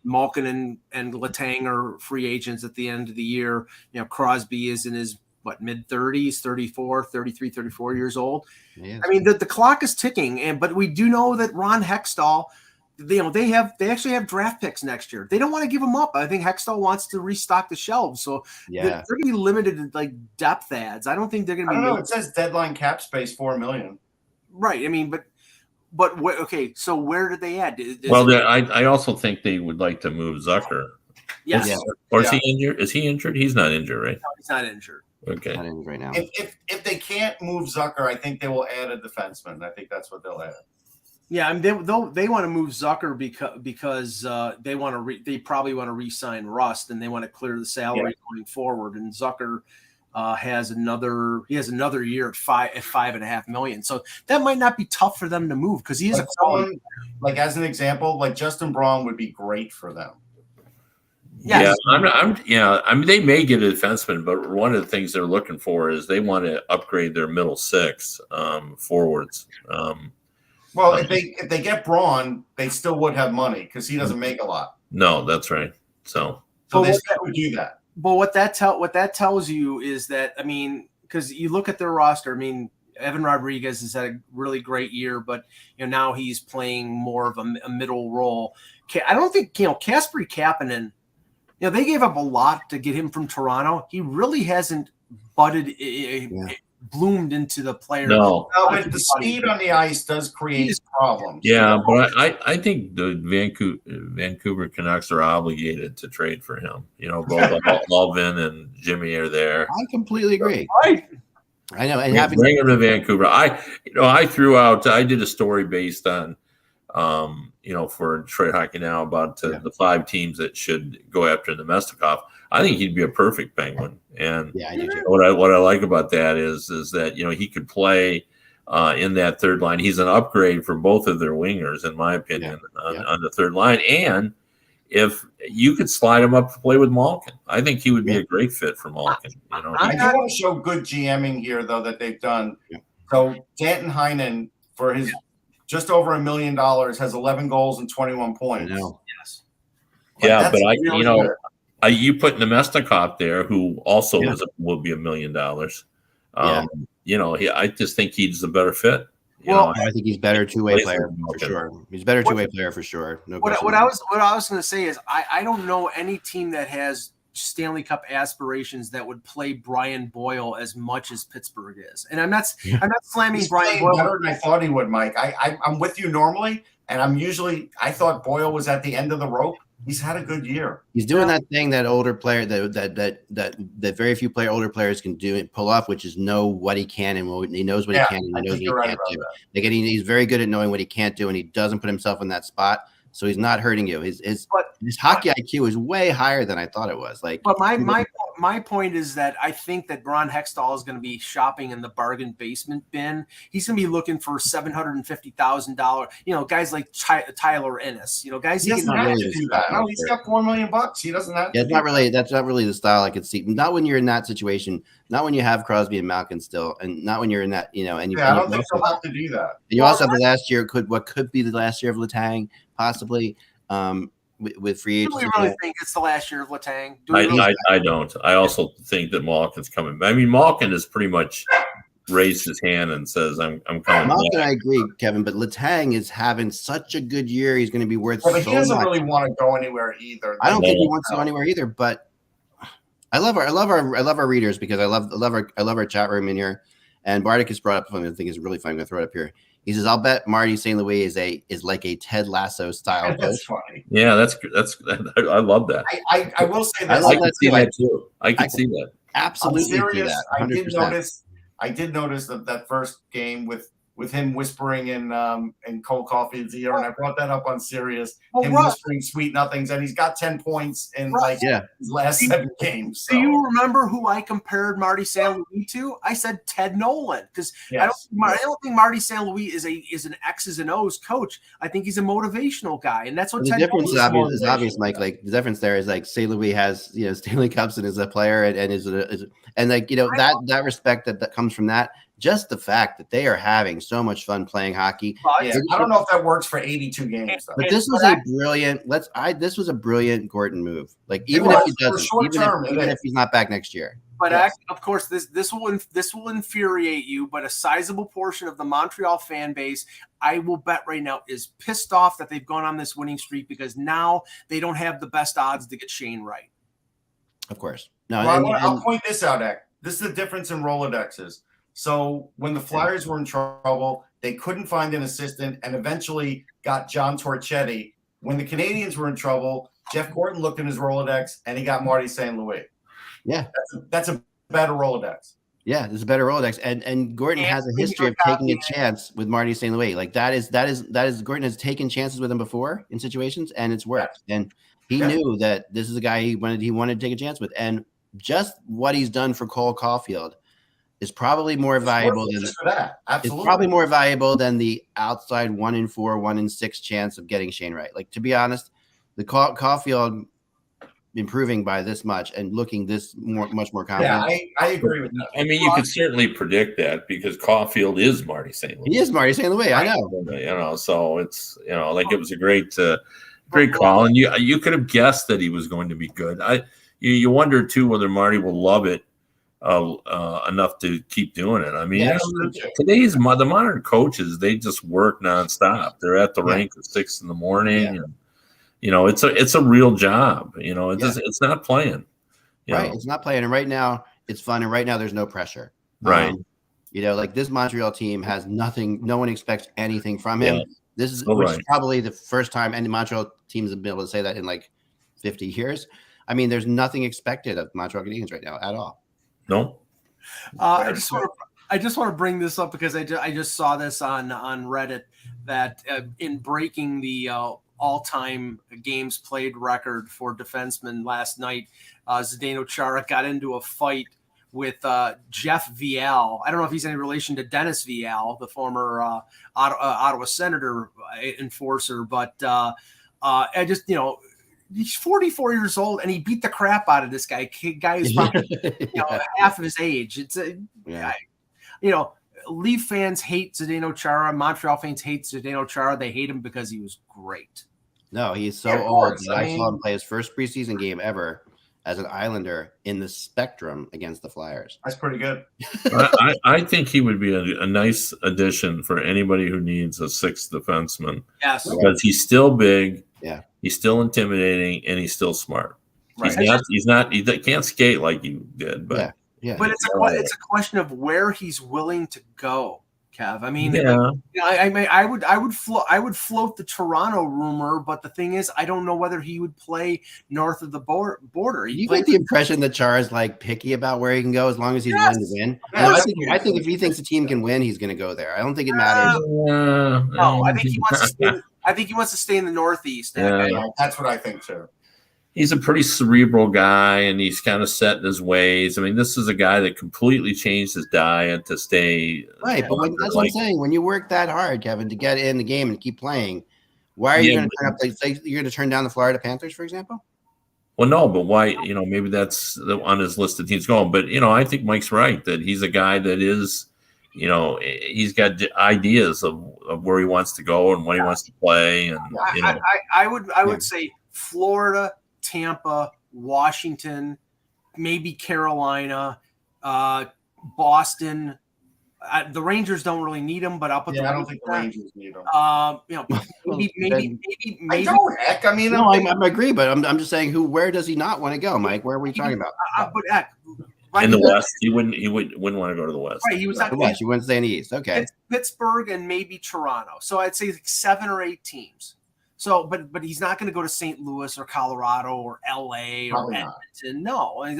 Malkin and Letang are free agents at the end of the year. Crosby is in his mid-30s, 34 years old. Yeah. I mean, the clock is ticking, but we do know that Ron Hextall, they actually have draft picks next year. They don't want to give them up. I think Hextall wants to restock the shelves, so they're going to be limited to depth adds. I don't think they're going to be. I don't know. It says deadline cap space $4 million. Right. I mean, but okay. So where did they add? I also think they would like to move Zucker. Yes. Yeah. Or is he injured? Is he injured? He's not injured, right? No, he's not injured. Okay. Not in right now. If they can't move Zucker, I think they will add a defenseman. I think that's what they'll add. Yeah, I mean they want to move Zucker because they probably want to re-sign Rust and they want to clear the salary going forward. And Zucker has another year at $5.5 million. So that might not be tough for them to move because he's as an example, Justin Braun would be great for them. Yes. Yeah, I mean, they may get a defenseman, but one of the things they're looking for is they want to upgrade their middle six forwards. Well, if they get Braun, they still would have money because he doesn't make a lot. No, that's right. So they still would do that. But what that tells you is that, I mean, because you look at their roster, I mean, Evan Rodriguez has had a really great year, but now he's playing more of a middle role. I don't think Kasperi Kapanen. They gave up a lot to get him from Toronto. He really hasn't bloomed into the player. No, but the speed on the ice does create problems. Yeah, but I think the Vancouver Canucks are obligated to trade for him. Both Lovin and Jimmy are there. I completely agree. Right. I know. And bring him to Vancouver. I did a story based on for Detroit Hockey Now about the 5 teams that should go after Nemestikov. I think he'd be a perfect Penguin. And what I like about that is that he could play in that third line. He's an upgrade for both of their wingers, in my opinion, on the third line. And if you could slide him up to play with Malkin, I think he would be a great fit for Malkin. I do want to show good GMing here, though, that they've done. Yeah. So Danton Heinen, for his just over $1 million, has 11 goals and 21 points. Yes. But you put Nemestikov there, who also will be $1 million. I just think he's the better fit. I think he's better two-way player for sure. He's better two-way player for sure. No what I was going to say is I don't know any team that has Stanley Cup aspirations that would play Brian Boyle as much as Pittsburgh is. And I'm not slamming Brian Boyle better than I thought he would, Mike. I'm with you normally, and I thought Boyle was at the end of the rope. He's had a good year. He's doing that thing that older player that very few older players can do and pull off, which is know what he can and he knows what he can and he knows what he can't do. He's very good at knowing what he can't do, and he doesn't put himself in that spot. So he's not hurting you. His hockey IQ is way higher than I thought it was. But my point is that I think that Ron Hextall is going to be shopping in the bargain basement bin. He's going to be looking for $750,000. Guys like Tyler Ennis. Guys he doesn't have to do that. No, he's got $4 million. He doesn't have. That's not really the style I could see. Not when you're in that situation. Not when you have Crosby and Malkin still, and not when you're in that. And you. I don't think they'll have to do that. And you also have the last year. What could be the last year of Letang, possibly. With free agency. Do we really think it's the last year of Letang? I don't. I also think that Malkin's coming. I mean, Malkin has pretty much raised his hand and says, "I'm coming." Malkin, I agree, Kevin, but Letang is having such a good year. He's going to be worth so much. But he doesn't really want to go anywhere either. I don't think he wants to go anywhere either. But I love our readers because I love our chat room in here. And Bartic has brought up something I think is really funny. I'm going to throw it up here. He says, "I'll bet Marty St. Louis is like a Ted Lasso style coach." That's funny. Yeah, that's I love that. I will say I this. like I that could see too. that too. I could see that. Absolutely see serious, that. I 100%. did notice that first game with him whispering in Cole Caulfield's ear, and I brought that up on Sirius. Him whispering sweet nothings, and he's got 10 points in his last 7 games. So. Do you remember who I compared Marty St. Louis to? I said Ted Nolan, because I don't think Marty St. Louis is an X's and O's coach. I think he's a motivational guy, and that's what the Ted difference Nolan is obvious, Mike. Like the difference there is like St. Louis has Stanley Cups and is a player and is like that respect that comes from that. Just the fact that they are having so much fun playing hockey. I don't know if that works for 82 games, though. But this was a brilliant. This was a brilliant Gordon move. Like even if he doesn't, even if he's not back next year. But of course, this will infuriate you. But a sizable portion of the Montreal fan base, I will bet right now, is pissed off that they've gone on this winning streak because now they don't have the best odds to get Shane Wright. Of course, no. I'll point this out, Ek. This is the difference in Rolodexes. So when the Flyers were in trouble, they couldn't find an assistant and eventually got John Torchetti. When the Canadians were in trouble, Jeff Gordon looked in his Rolodex and he got Marty St. Louis. Yeah. That's a better Rolodex. Yeah, there's a better Rolodex. And Gordon has a history of taking a chance with Marty St. Louis. Like that is Gordon has taken chances with him before in situations and it's worked. Yeah. And he knew that this is a guy he wanted to take a chance with. And just what he's done for Cole Caulfield is probably more valuable than that. Absolutely. It's probably more valuable than the outside 1-4, 1-6 chance of getting Shane Wright. Like to be honest, the Caulfield improving by this much and looking much more confident. Yeah, I agree with that. I mean, you could certainly predict that because Caulfield is Marty St. Louis. He is Marty St. Louis. I know. So it's like it was a great call, and you could have guessed that he was going to be good. You wonder too whether Marty will love it enough to keep doing it. I mean, the modern coaches, they just work nonstop. They're at the rink at 6 a.m. and it's a real job. It's not playing. It's not playing, and right now it's fun, and right now there's no pressure. Right. Like this Montreal team has nothing. No one expects anything from him. Yeah. This is is probably the first time any Montreal teams have been able to say that in like 50 years. I mean, there's nothing expected of Montreal Canadiens right now at all. No. I just want to bring this up because I just saw this on Reddit that in breaking the all-time games played record for defensemen last night, Zdeno Chara got into a fight with Jeff Vial. I don't know if he's any relation to Dennis Vial, the former Ottawa Senator enforcer, but I just he's 44 years old and he beat the crap out of this guy. Guy is probably half of his age. It's Leaf fans hate Zdeno Chara. Montreal fans hate Zdeno Chara. They hate him because he was great. No, he's so old. I saw him play his first preseason game ever as an Islander in the Spectrum against the Flyers. That's pretty good. I think he would be a nice addition for anybody who needs a sixth defenseman. Yes, because he's still big. Yeah, he's still intimidating, and he's still smart. Right. He can't skate like you did, but but it's a question of where he's willing to go, Kev. I mean, I would float the Toronto rumor, but the thing is, I don't know whether he would play north of the border. You get the impression that Chara's like picky about where he can go as long as he's willing to win. I think if he thinks the team can win, he's going to go there. I don't think it matters. No, I think he wants to stay. I think he wants to stay in the Northeast. That's what I think too. He's a pretty cerebral guy, and he's kind of set in his ways. I mean, this is a guy that completely changed his diet to stay right. But that's what I'm saying. When you work that hard, Kevin, to get in the game and keep playing, why are you going to turn up? You're going to turn down the Florida Panthers, for example? Well, no, but why? Maybe that's on his list of teams going. But I think Mike's right that he's a guy that is. He's got ideas of where he wants to go and what he wants to play. And I would say Florida, Tampa, Washington, maybe Carolina, Boston. The Rangers don't really need him, but I'll put I don't think the Rangers need him. Maybe. I don't, Heck. I mean, I agree, but I'm just saying, where does he not want to go, Mike? Where are we talking about? But Heck, In the West, he wouldn't want to go to the West. Right, he was not. The West, you wouldn't stay in the East. Okay. It's Pittsburgh and maybe Toronto. So I'd say like 7 or 8 teams. So, but he's not going to go to St. Louis or Colorado or LA or Edmonton. No, I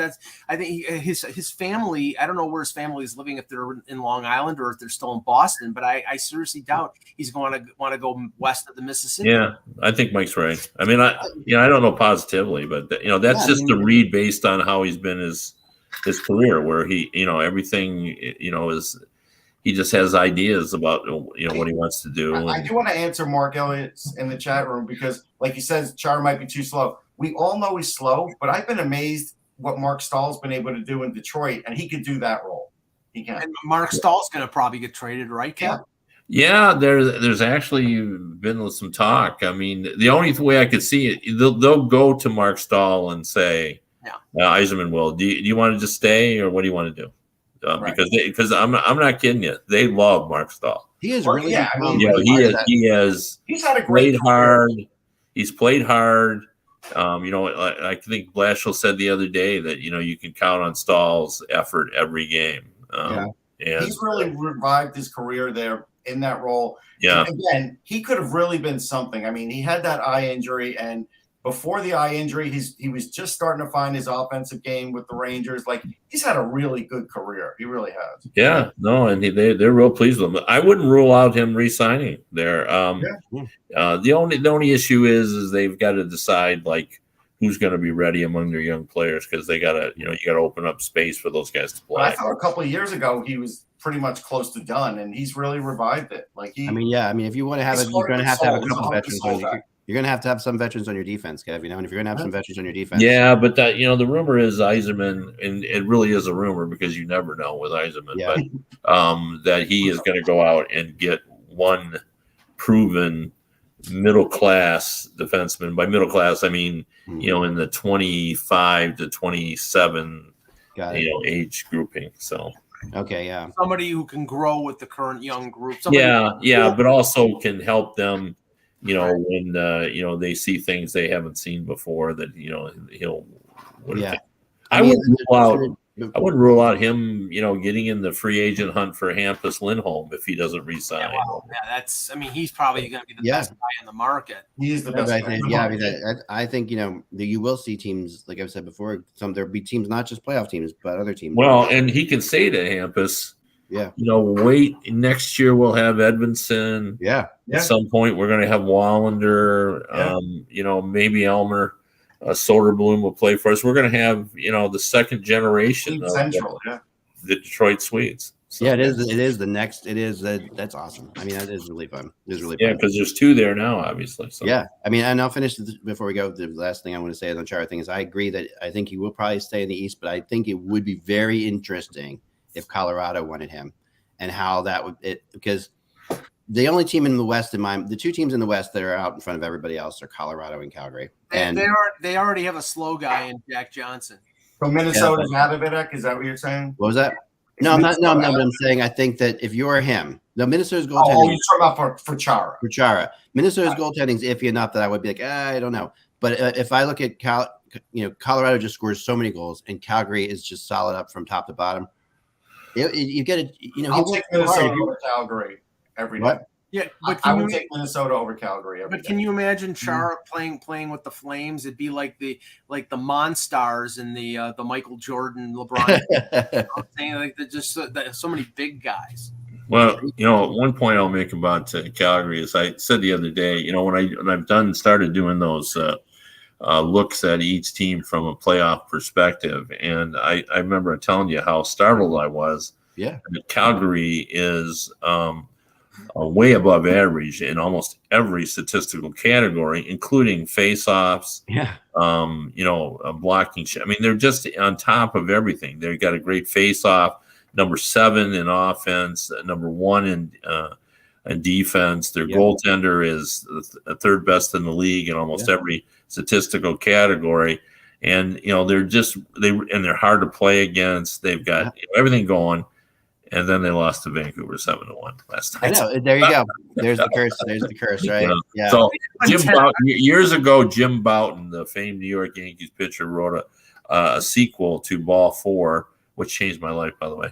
think his family. I don't know where his family is living, if they're in Long Island or if they're still in Boston. But I seriously doubt he's going to want to go west of the Mississippi. Yeah, I think Mike's right. I mean, I don't know positively, but that's just a read based on how he's been his career, where he everything is. He just has ideas about what he wants to do. I do want to answer Mark Elliott in the chat room because, like he says, Chara might be too slow. We all know he's slow, but I've been amazed what Mark Stahl's been able to do in Detroit, and he could do that role. He can. And Mark Stahl's going to probably get traded, right, Ken? Yeah, there's actually been some talk. I mean, the only way I could see it, they'll go to Mark Stahl and say, Yzerman will. Do you want to just stay, or what do you want to do? Right. Because I'm not kidding you, they love Mark Stahl. He is really he's had a great played hard. He's played hard. I think Blashill said the other day that you can count on Stahl's effort every game. And he's really revived his career there in that role. Yeah. And again, he could have really been something. I mean, he had that eye injury, and before the eye injury, he was just starting to find his offensive game with the Rangers. Like, he's had a really good career. He really has. Yeah, no, and they're real pleased with him. I wouldn't rule out him re-signing there. The only issue is they've got to decide like who's going to be ready among their young players, because they got to you got to open up space for those guys to play. Well, I thought a couple of years ago he was pretty much close to done, and he's really revived it. Like if you want to have it, you're going to have to have a couple veterans. You're going to have some veterans on your defense, Kev. And if you're going to have some veterans on your defense, but that the rumor is Yzerman, and it really is a rumor because you never know with Yzerman, but that he is going to go out and get one proven middle class defenseman. By middle class, I mean in the 25 to 27 age grouping. So somebody who can grow with the current young group. But also can help them. When they see things they haven't seen before, that he'll. I wouldn't rule out him, getting in the free agent hunt for Hampus Lindholm if he doesn't re-sign. He's probably going to be the best guy in the market. He's the best. I think you will see teams, like I've said before. There'll be teams, not just playoff teams, but other teams. Well, and he can say to Hampus, wait, next year we'll have Edmondson. At some point we're going to have Wallander. Maybe Elmer, Soderblom will play for us. We're going to have the second generation of the Detroit Swedes. So, it is the next. That's awesome. I mean, that is really fun. It is really fun. because there's 2 there now, obviously. So. I mean, and I'll finish before we go. The last thing I want to say on the Chara thing is I agree that I think he will probably stay in the East, but I think it would be very interesting if Colorado wanted him, and how that would because the only team in the West the 2 teams in the West that are out in front of everybody else are Colorado and Calgary. And they already have a slow guy in Jack Johnson. So Minnesota's out of it. Is that what you're saying? What was that? No, I'm not. No, I'm saying I think that if you're him, Minnesota's goaltending. Oh, you're talking about for Chara. For Chara, Minnesota's goaltending is iffy enough that I would be like, I don't know. But if I look at Colorado just scores so many goals, and Calgary is just solid up from top to bottom. You get it. I'll take Minnesota over Calgary every day. What? Yeah, but I would take Minnesota over Calgary every day. But can you imagine Chara playing with the Flames? It'd be like the Monstars and the Michael Jordan, LeBron. Saying like they're just so many big guys. Well, one point I'll make about Calgary is I said the other day, when I've started doing those looks at each team from a playoff perspective, and I remember telling you how startled I was. Yeah, that Calgary is way above average in almost every statistical category, including face-offs. Blocking. I mean, they're just on top of everything. They've got a great face-off, number 7 in offense, number 1 in defense. Their goaltender is the 3rd best in the league in almost every statistical category. And they're hard to play against. They've got everything going. And then they lost to Vancouver 7-1 last night. I know. There you go. There's the curse. There's the curse, right? Yeah. So years ago, Jim Bouton, the famed New York Yankees pitcher, wrote a sequel to Ball 4 which changed my life, by the way.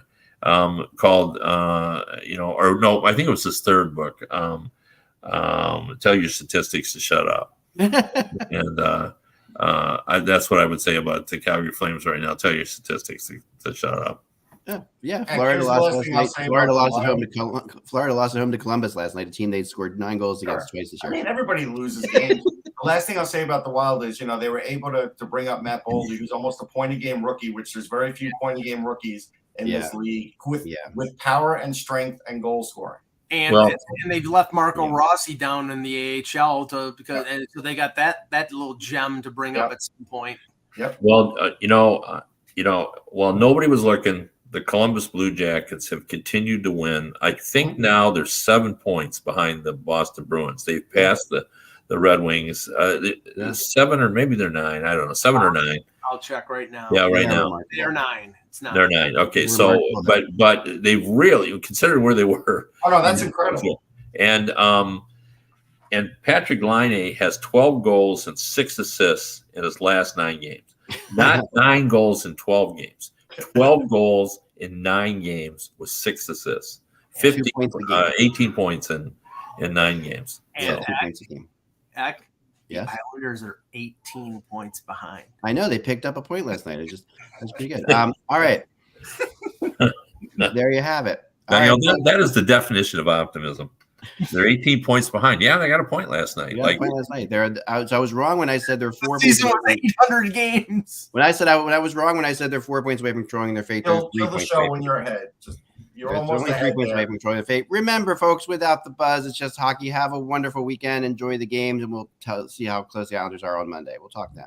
Called or no, I think it was his third book. Tell Your Statistics to Shut Up, and that's what I would say about the Calgary Flames right now. Tell your statistics to shut up. Yeah. Florida lost last night. Florida lost at home to Columbus last night. A team they'd scored 9 goals against twice this year. I mean, everybody loses games. The last thing I'll say about the Wild is, they were able to bring up Matt Boldy, who's almost a point-a-game rookie, which there's very few point-a-game rookies in this league with power and strength and goal scoring. And they've left Marco Rossi down in the AHL so they got that little gem to bring up at some point. Yep. Well, while nobody was looking, the Columbus Blue Jackets have continued to win. I think now they're 7 points behind the Boston Bruins. They've passed the Red Wings. 7 or maybe they're 9. I don't know. 7 or 9. I'll check right now. Yeah, right now. They're 9. It's 9. They're 9. Okay, so but they've really considered where they were. Oh no, that's incredible. And Patrick Laine has 12 goals and 6 assists in his last 9 games. Not 9 goals in 12 games. 12 goals in 9 games with 6 assists. 18 points in 9 games. And 2 points a game. The Islanders are 18 points behind. I know they picked up a point last night. That's pretty good. All right. There you have it. That is the definition of optimism. They're 18 points behind. Yeah, they got a point last night. I was wrong when I said they're 4 points. 800 games. When I was wrong when I said they're 4 points away from controlling their fate. Kill the show when you're ahead. You're almost only 3 points away from controlling their fate. Remember, folks, without the buzz, it's just hockey. Have a wonderful weekend. Enjoy the games, and we'll see how close the Islanders are on Monday. We'll talk then.